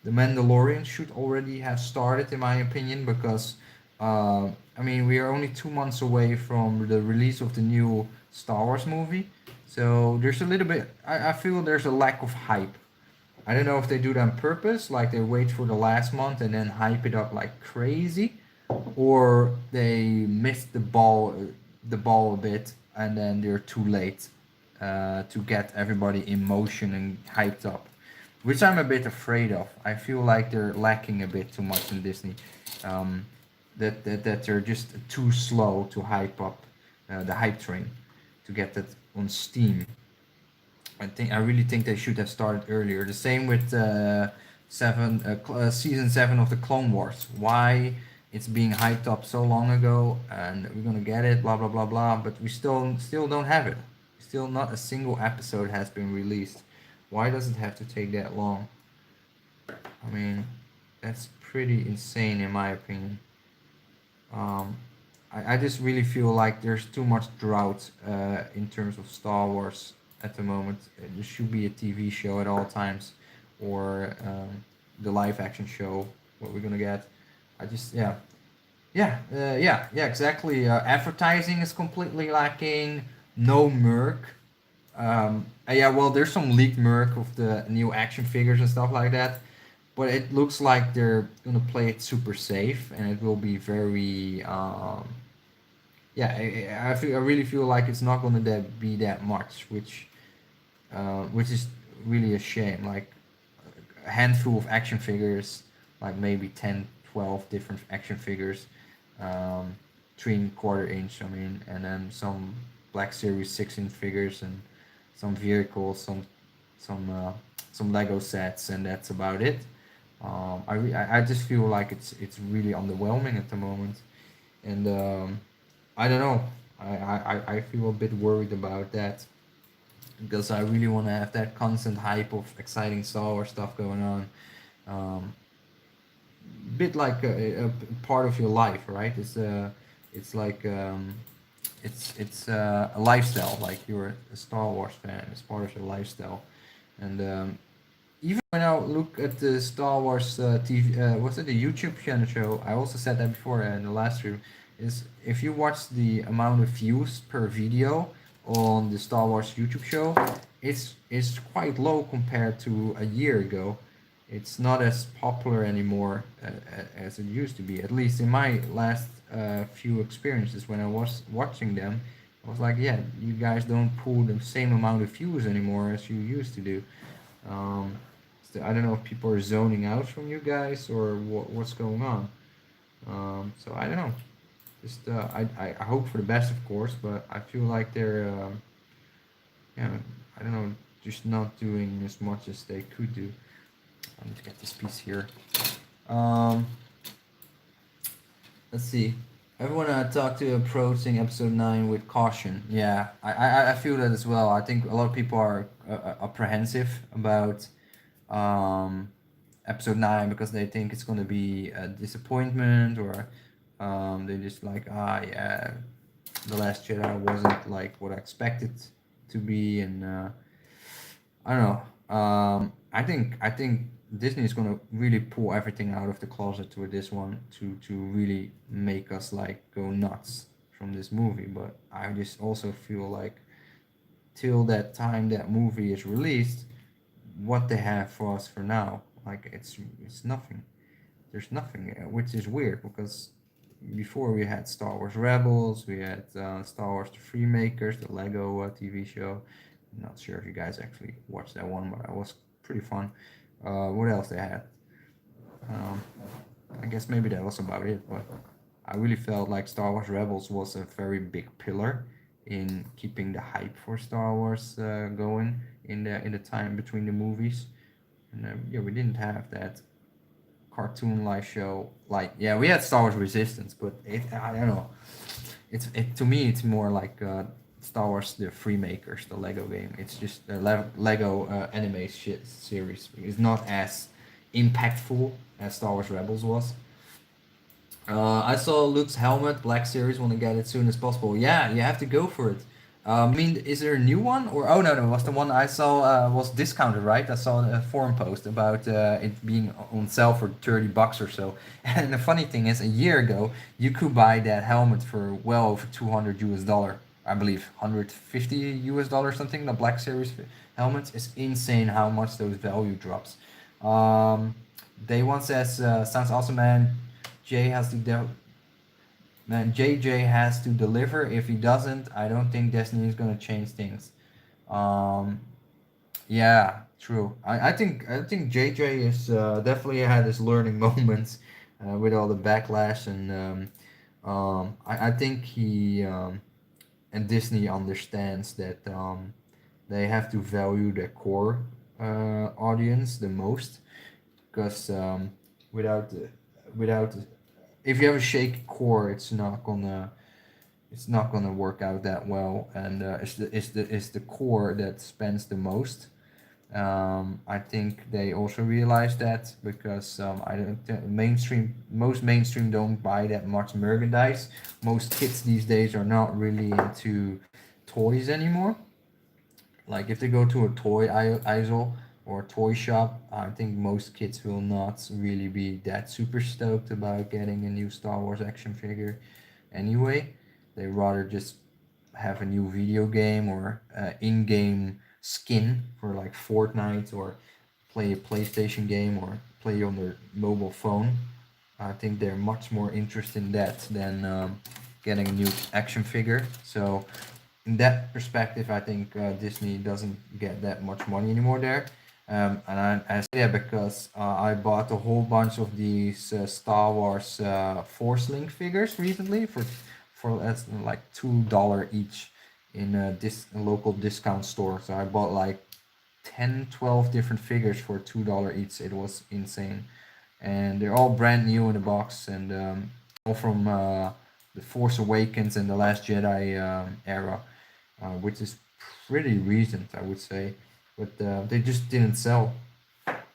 The Mandalorian should already have started, in my opinion, because I mean we are only 2 months away from the release of the new Star Wars movie. So there's a little bit. I feel there's a lack of hype. I don't know if they do that on purpose, like they wait for the last month and then hype it up like crazy, or they missed the ball a bit and then they're too late to get everybody in motion and hyped up, which I'm a bit afraid of. I feel like they're lacking a bit too much in Disney. Um, that they're just too slow to hype up the hype train to get that on Steam. I really think they should have started earlier. The same with season 7 of the Clone Wars. Why it's being hyped up so long ago, and we're gonna get it, blah blah blah blah. But we still don't have it. Still, not a single episode has been released. Why does it have to take that long? I mean, that's pretty insane in my opinion. Um, I just really feel like there's too much drought in terms of Star Wars at the moment. There should be a TV show at all times, or the live action show. What we're gonna get. I just yeah, exactly. Advertising is completely lacking. No merc. Yeah, well, there's some leaked merc of the new action figures and stuff like that, but it looks like they're gonna play it super safe, and it will be very yeah. I really feel like it's not gonna be that much, which is really a shame. Like a handful of action figures, like maybe 10, 12 different action figures, um, 3/4 inch. I mean, and then some Black Series 6-inch figures and some vehicles, some uh, some Lego sets, and that's about it. I just feel like it's really underwhelming at the moment, and I don't know. I feel a bit worried about that because I really want to have that constant hype of exciting Star Wars stuff going on. Um, Bit like a part of your life, right? It's like it's a lifestyle. Like you're a Star Wars fan, it's part of your lifestyle, and even when I look at the Star Wars TV, what's it, the YouTube channel show? I also said that before in the last stream. Is if you watch the amount of views per video on the Star Wars YouTube show, it's quite low compared to a year ago. It's not as popular anymore as it used to be. At least in my last few experiences when I was watching them, I was like, yeah, you guys don't pull the same amount of views anymore as you used to do. Um, so I don't know if people are zoning out from you guys or what's going on. So I don't know. Just I hope for the best, of course, but I feel like they're yeah, I don't know, just not doing as much as they could do. I need to get this piece here. Um, let's see. Everyone I talked to approaching episode 9 with caution. Yeah, I feel that as well. I think a lot of people are apprehensive about um, episode 9 because they think it's going to be a disappointment, or they just like, yeah, The Last Jedi wasn't like what I expected to be, and I don't know. I think Disney is gonna really pull everything out of the closet with this one to really make us like go nuts from this movie. But I just also feel like till that time that movie is released, what they have for us for now, like it's nothing. There's nothing, which is weird because before we had Star Wars Rebels, we had Star Wars The Freemakers, the Lego TV show. I'm not sure if you guys actually watched that one, but it was pretty fun. What else they had? Um, I guess maybe that was about it, but I really felt like Star Wars Rebels was a very big pillar in keeping the hype for Star Wars going in the time between the movies. And yeah, we didn't have that cartoon live show. Like, yeah, we had Star Wars Resistance, but I don't know. It to me it's more like Star Wars the Freemakers, the Lego game. It's just a Lego anime shit series. It's not as impactful as Star Wars Rebels was. I saw Luke's helmet, Black Series. Want to get it as soon as possible. Yeah, you have to go for it. I mean, is there a new one or oh no, no, it was the one I saw was discounted, right? I saw a forum post about it being on sale for $30 or so. And the funny thing is, a year ago you could buy that helmet for well over 200 US dollar, I believe, 150 US dollar something. The Black Series helmets is insane how much those value drops. Um, Day one says sounds awesome, man. Jay has to Man, JJ has to deliver. If he doesn't, I don't think Destiny is gonna change things. Um, yeah, true. I think JJ is definitely had his learning moments with all the backlash and I think he and Disney understands that they have to value their core audience the most because without without if you have a shaky core, it's not gonna work out that well, and it's the core that spends the most. I think they also realize that because I don't most mainstream don't buy that much merchandise. Most kids these days are not really into toys anymore. Like if they go to a toy aisle or a toy shop, I think most kids will not really be that super stoked about getting a new Star Wars action figure anyway. They rather just have a new video game or in-game skin for like Fortnite or play a PlayStation game or play on their mobile phone. I think they're much more interested in that than getting a new action figure. So in that perspective, I think Disney doesn't get that much money anymore there. And I say that because I bought a whole bunch of these Star Wars Force Link figures recently for less than like $2 each in a local discount store. So I bought like 10, 12 different figures for $2 each. It was insane, and they're all brand new in the box and all from the Force Awakens and the Last Jedi era, which is pretty recent, I would say. But they just didn't sell.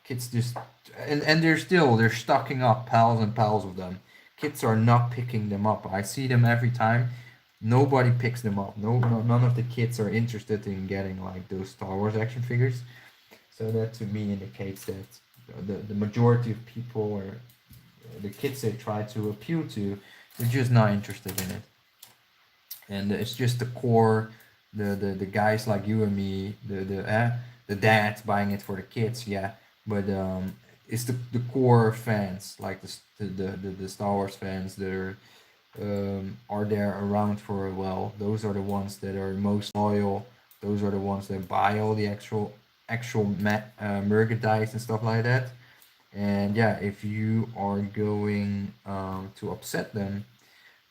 Kids just and they're stocking up piles and piles of them. Kids are not picking them up. I see them every time. Nobody picks them up. No, none of the kids are interested in getting like those Star Wars action figures. So that to me indicates that the majority of people or the kids they try to appeal to, they're just not interested in it. And it's just the core, the guys like you and me, the dads buying it for the kids, yeah. But it's the core fans, like the Star Wars fans that are there around for a while. Those are the ones that are most loyal. Those are the ones that buy all the merchandise and stuff like that. And yeah, if you are going to upset them,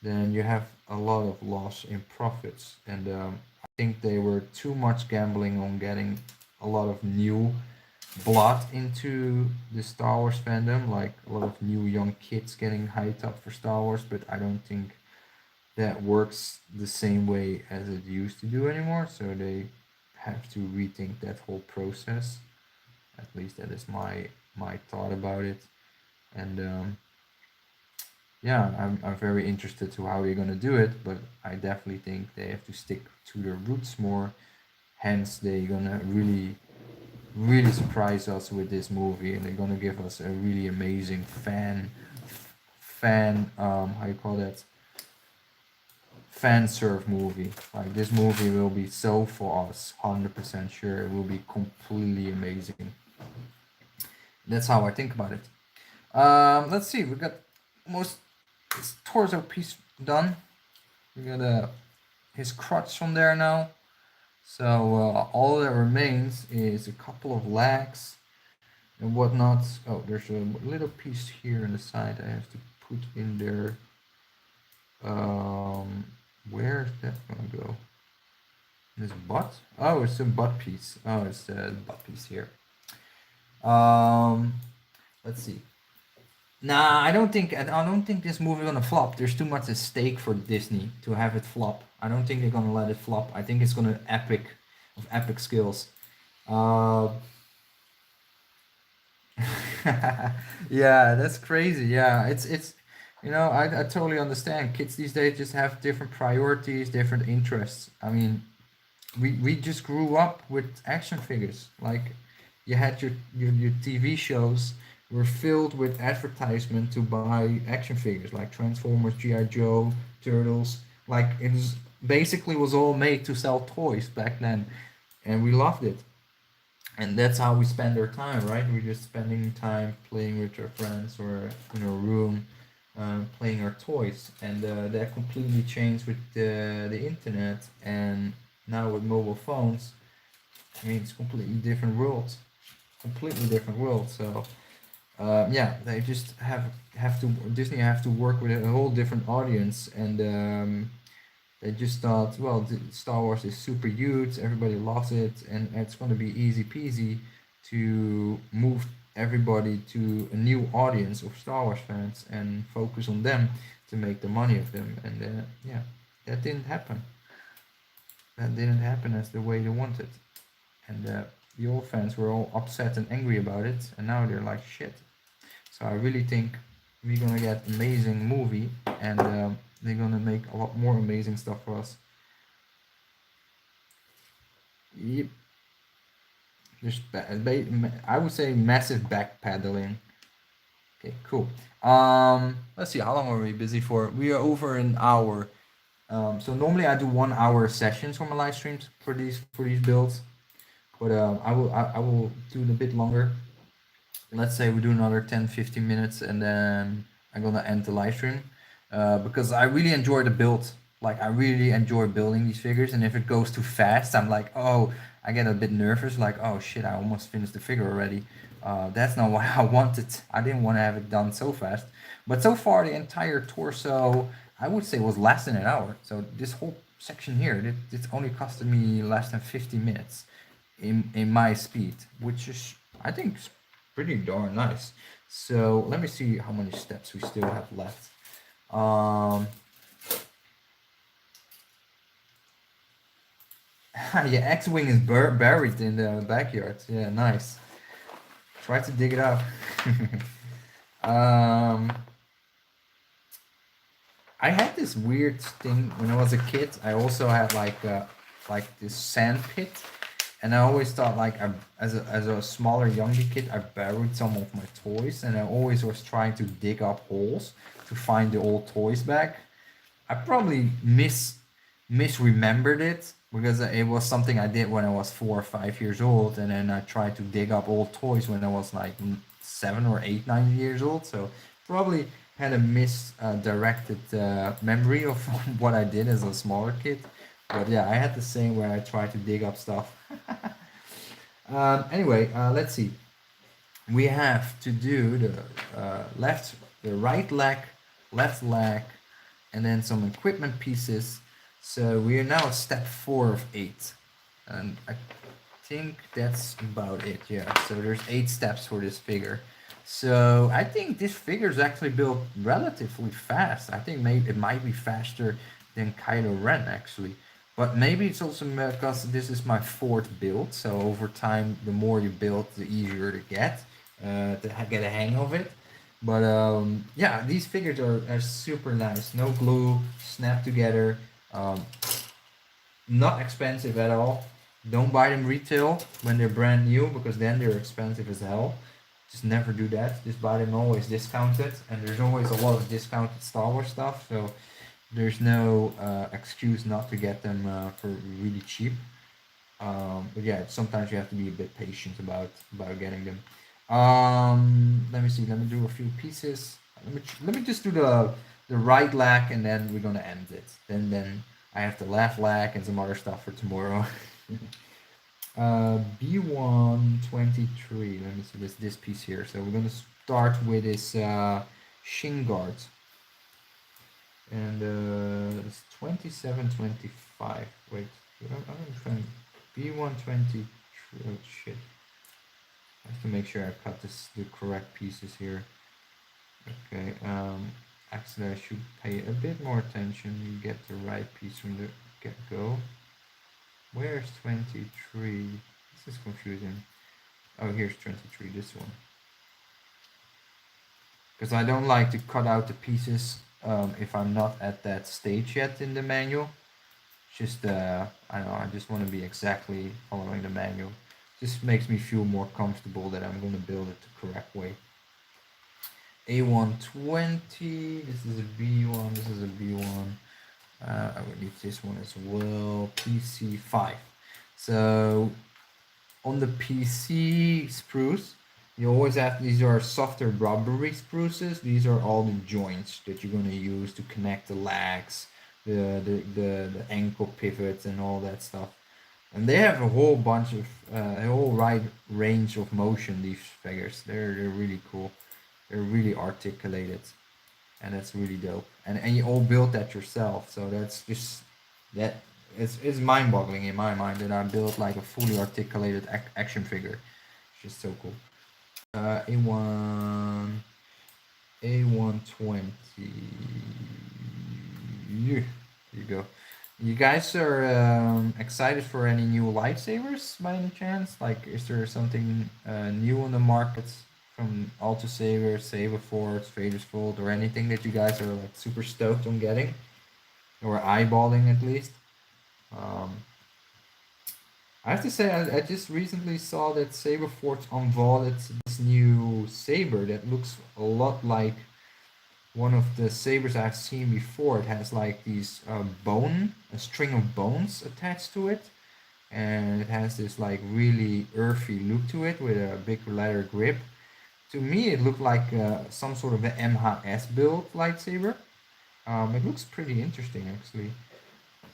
then you have a lot of loss in profits. And I think they were too much gambling on getting a lot of new blood into the Star Wars fandom, like a lot of new young kids getting hyped up for Star Wars, but I don't think that works the same way as it used to do anymore. So they have to rethink that whole process. At least that is my thought about it. And yeah, I'm very interested to how they're gonna do it, but I definitely think they have to stick to their roots more. Hence, they're gonna really surprise us with this movie, and they're gonna give us a really amazing fan how you call that, fan serve movie. Like this movie will be so for us, 100% sure it will be completely amazing. That's how I think about it. Let's see, we got most his torso piece done. We got his crotch from there now. So all that remains is a couple of legs and whatnot. Oh, there's a little piece here on the side I have to put in there. Where's that gonna go? This butt? Oh, it's a butt piece. Oh, it's the butt piece here. Um, let's see. Nah, I don't think this movie gonna flop. There's too much at stake for Disney to have it flop. I don't think they're gonna let it flop. I think it's gonna epic skills. Uh, yeah, that's crazy. Yeah, it's I totally understand. Kids these days just have different priorities, different interests. I mean, we just grew up with action figures. Like you had your TV shows were filled with advertisement to buy action figures like Transformers, GI Joe, Turtles. Like it was basically was all made to sell toys back then, and we loved it. And that's how we spend our time, right? We're just spending time playing with our friends or in our room, playing our toys, and that completely changed with the internet and now with mobile phones. I mean, it's completely different world, completely different world. So yeah, they just have to Disney have to work with a whole different audience, and they just thought, well, Star Wars is super huge, everybody loves it, and it's going to be easy peasy to move everybody to a new audience of Star Wars fans and focus on them to make the money of them. And yeah, that didn't happen. That didn't happen as the way they wanted. And the old fans were all upset and angry about it, and now they're like, shit. So I really think we're gonna get amazing movie, and they're gonna make a lot more amazing stuff for us. Yep, just I would say massive backpedaling. Okay, cool. Let's see, how long are we busy for? We are over an hour. So normally I do 1 hour sessions for my live streams for these builds, but I will do it a bit longer. Let's say we do another 10-15 minutes, and then I'm gonna end the live stream, because I really enjoy the build. Like I really enjoy building these figures, and if it goes too fast, I'm like, oh, I get a bit nervous, like, oh shit, I almost finished the figure already. That's not what I wanted. I didn't want to have it done so fast. But so far the entire torso, I would say, was less than an hour. So this whole section here, it's only costed me less than 50 minutes in my speed, which is, I think, pretty darn nice. So let me see how many steps we still have left. Um, yeah, X-wing is buried in the backyard. Yeah, nice. Try to dig it up. um, I had this weird thing when I was a kid. I also had like this sand pit, and I always thought, like, as a smaller younger kid, I buried some of my toys, and I always was trying to dig up holes to find the old toys back. I probably misremembered it because it was something I did when I was 4 or 5 years old, and then I tried to dig up old toys when I was like 7 or 8, 9 years old. So probably had a misdirected memory of what I did as a smaller kid. But yeah, I had the same where I tried to dig up stuff. Anyway, let's see. We have to do the right leg, left leg, and then some equipment pieces. So we are now at step 4 of 8, and I think that's about it. Yeah. So there's 8 steps for this figure. So I think this figure is actually built relatively fast. I think maybe it might be faster than Kylo Ren actually. But maybe it's also because this is my fourth build. So over time, the more you build, the easier to get get a hang of it. But yeah, these figures are super nice. No glue, snap together. Um, Not expensive at all. Don't buy them retail when they're brand new, because then they're expensive as hell. Just never do that. Just buy them always discounted, and there's always a lot of discounted Star Wars stuff. So there's no excuse not to get them for really cheap. But yeah, sometimes you have to be a bit patient about getting them. Let me see. Let me do a few pieces. Let me just do the right leg, and then we're gonna end it. Then I have the left leg and some other stuff for tomorrow. B123. Let me see this piece here. So we're gonna start with this shin guard, and it's 2725. Wait, I'm trying B120. Oh shit! I have to make sure I cut the correct pieces here. Okay. Actually, I should pay a bit more attention. You get the right piece from the get-go. Where's 23? This is confusing. Oh, here's 23. This one. Because I don't like to cut out the pieces if I'm not at that stage yet in the manual. Just I don't know. I just want to be exactly following the manual. Just makes me feel more comfortable that I'm going to build it the correct way. A120. This is a B1. This is a B1. I would need this one as well. PC5. So on the PC spruce, you always have, these are softer rubbery spruces. These are all the joints that you're going to use to connect the legs, the ankle pivots and all that stuff. And they have a whole bunch of a whole wide range of motion. These figures, they're really cool. They're really articulated, and that's really dope. And you all built that yourself, so that's just that. It's mind-boggling in my mind that I built like a fully articulated action figure. It's just so cool. A1 A120. Yeah, there you go. You guys are excited for any new lightsabers by any chance? Like, is there something new on the market from Alto Saber, Saber Force, Vader's Vault, or anything that you guys are like super stoked on getting or eyeballing at least? Um, I have to say, I just recently saw that Saber Force unveiled this new saber that looks a lot like one of the sabers I've seen before. It has like these a string of bones attached to it, and it has this like really earthy look to it with a big leather grip. To me, it looked like some sort of an MHS build lightsaber. It looks pretty interesting actually.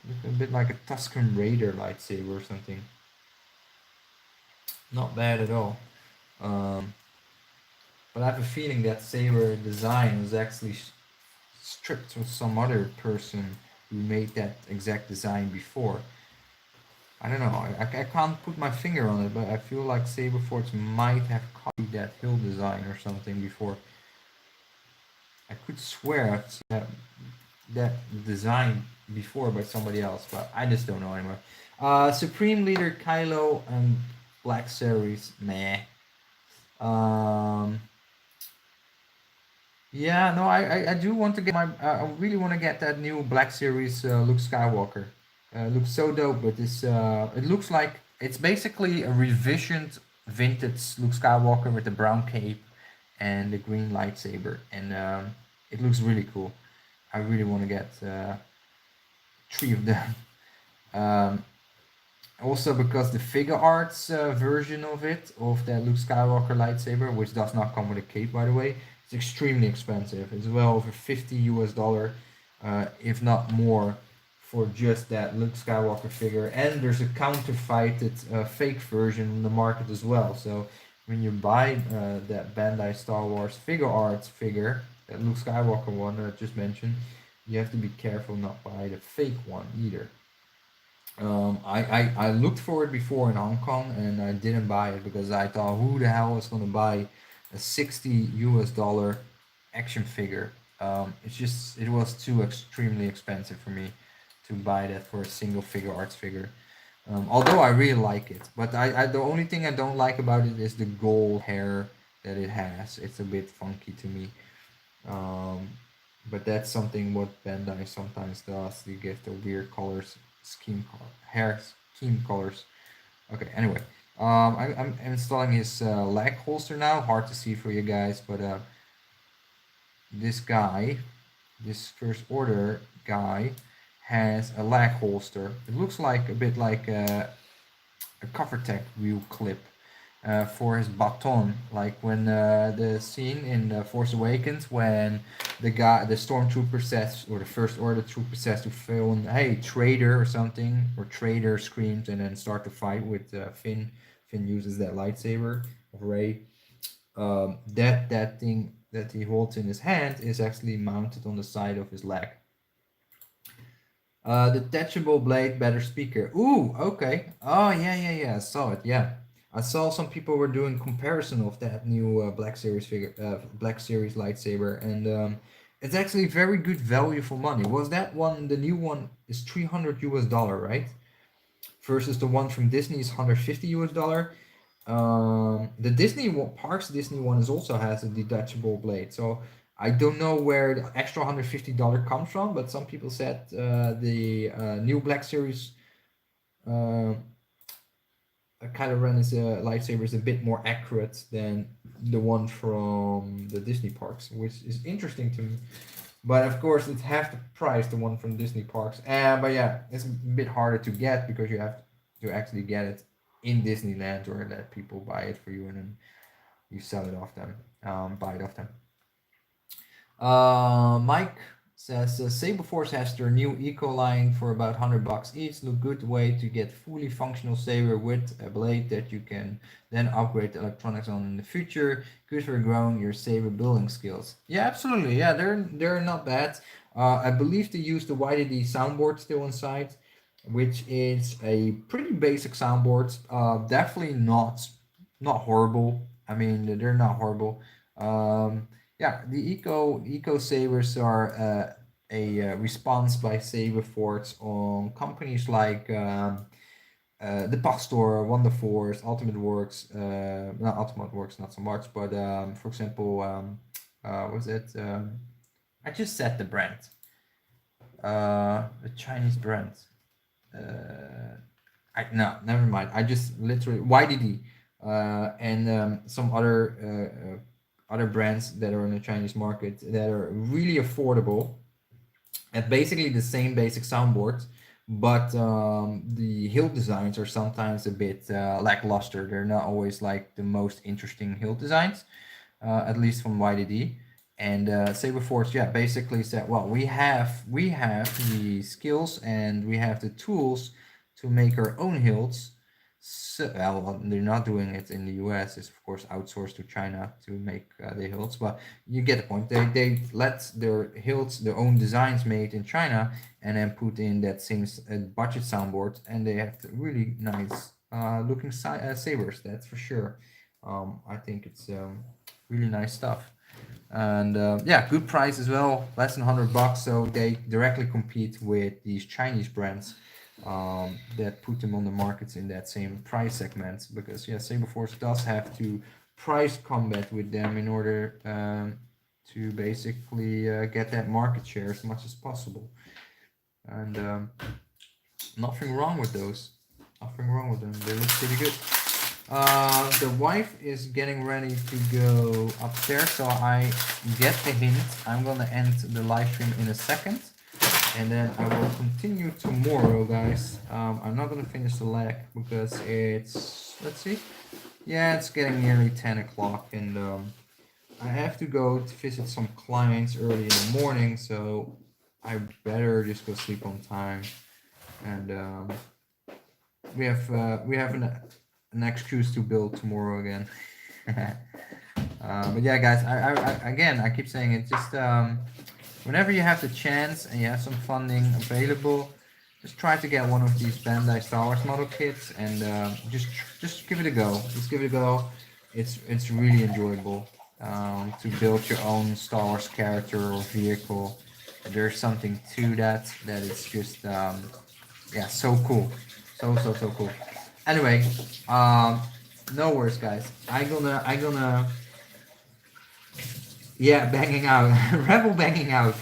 Looks a bit like a Tusken Raider lightsaber or something. Not bad at all. Um, but I have a feeling that saber design was actually stripped with some other person who made that exact design before. I don't know. I can't put my finger on it, but I feel like Saberforge might have copied that hill design or something before. I could swear I've seen that design before by somebody else, but I just don't know anymore. Supreme Leader Kylo and Black Series, meh. Um, yeah, no, I do want to get I really want to get that new Black Series Luke Skywalker. Looks so dope, but this it looks like it's basically a revisioned vintage Luke Skywalker with the brown cape and the green lightsaber, and it looks really cool. I really want to get three of them. Um, Also because the figure arts version of it, of that Luke Skywalker lightsaber, which does not come with a cape by the way, it's extremely expensive. It's well over 50 US dollar, if not more, for just that Luke Skywalker figure. And there's a counterfeited fake version on the market as well. So when you buy that Bandai Star Wars figure arts figure, that Luke Skywalker one that I just mentioned, you have to be careful not buy the fake one either. I looked for it before in Hong Kong and I didn't buy it because I thought, who the hell is going to buy a 60 US dollar action figure? It was too extremely expensive for me to buy that for a single figure arts figure. Although I really like it, but the only thing I don't like about it is the gold hair that it has. It's a bit funky to me. Um, but that's something what Bandai sometimes does. They give the weird colors, hair scheme colors. Okay, anyway, I'm installing his leg holster now. Hard to see for you guys, but this guy, this first order guy, has a leg holster. It looks like a bit like a Covertech wheel clip for his baton, like when the scene in Force Awakens when the stormtrooper says, or the First Order trooper says to Finn, "Hey, traitor" or something, or traitor screams, and then start to fight with Finn. Finn uses that lightsaber of Rey. That thing that he holds in his hand is actually mounted on the side of his leg. Detachable blade, better speaker. Ooh, okay. Oh, yeah. I saw it. Yeah, I saw some people were doing comparison of that new Black Series figure, Black Series lightsaber, and it's actually very good value for money. Was that one? The new one is 300 US dollar, right? Versus the one from Disney is 150 US dollar. The Disney one, Parks Disney one is also has a detachable blade. So I don't know where the extra $150 comes from, but some people said the new Black Series uh, Kylo Ren is a lightsaber is a bit more accurate than the one from the Disney parks, which is interesting to me. But of course, it's half the price, the one from Disney parks. But yeah, it's a bit harder to get because you have to actually get it in Disneyland or let people buy it for you and then you sell it off them, buy it off them. Mike says Saberforce has their new Eco line for about $100 each. Look good way to get fully functional saber with a blade that you can then upgrade the electronics on in the future. Good for growing your saber building skills. Yeah, absolutely. Yeah, they're not bad. I believe they use the YDD soundboard still inside, which is a pretty basic soundboard. Definitely not horrible. I mean, they're not horrible. Yeah, the eco sabers are a response by Saberforce on companies like the Pastor, Wonder Force, Ultimate Works, not Ultimate Works, not so much, but for example, what was it? I just said the brand, the Chinese brand. No, never mind. I just literally YDD and some other brands that are in the Chinese market that are really affordable at basically the same basic soundboard, but the hilt designs are sometimes a bit lackluster. They're not always like the most interesting hilt designs, at least from YDD. And Saberforce, yeah, basically said, well, we have the skills and we have the tools to make our own hilts. So, well, they're not doing it in the US. It's of course outsourced to China to make the hilts, but you get the point. They let their hilts, their own designs made in China, and then put in that same budget soundboard, and they have really nice looking sabers. That's for sure. I think it's really nice stuff, and yeah, good price as well, less than $100. So they directly compete with these Chinese brands that put them on the markets in that same price segment, because yeah, Saberforce does have to price combat with them in order to basically get that market share as much as possible. And nothing wrong with those. Nothing wrong with them. They look pretty good. The wife is getting ready to go upstairs, so I get the hint. I'm gonna end the live stream in a second, and then I will continue tomorrow, guys. I'm not gonna finish the leg because it's, let's see, yeah, it's getting nearly 10 o'clock, and I have to go to visit some clients early in the morning, so I better just go sleep on time. And we have an excuse to build tomorrow again. But yeah, guys, I keep saying it. Just whenever you have the chance and you have some funding available, just try to get one of these Bandai Star Wars model kits and just give it a go. Just give it a go. It's really enjoyable to build your own Star Wars character or vehicle. There's something to that is just yeah, so cool, so cool. Anyway, no worries, guys. I gonna yeah, banging out, rebel banging out.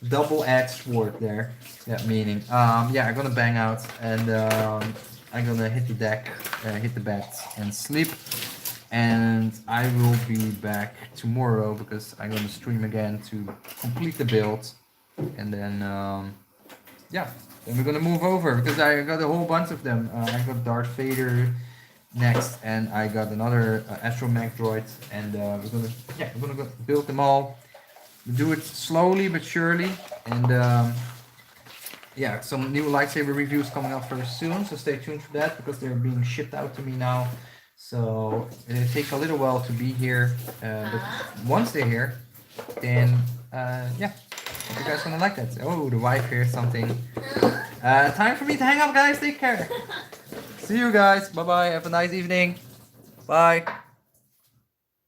Double-edged sword there, that meaning. Yeah, I'm gonna bang out and I'm gonna hit the deck, hit the bed and sleep. And I will be back tomorrow because I'm gonna stream again to complete the build. And then yeah, then we're gonna move over because I got a whole bunch of them. I got Darth Vader next, and I got another astromech droid, and we're gonna go build them all. Do it slowly but surely, and yeah, some new lightsaber reviews coming up very soon, so stay tuned for that because they're being shipped out to me now. So it'll take a little while to be here, but once they're here, then yeah, you guys gonna like that. Oh, the wife hears something. Time for me to hang up, guys. Take care. See you guys. Bye bye. Have a nice evening. Bye.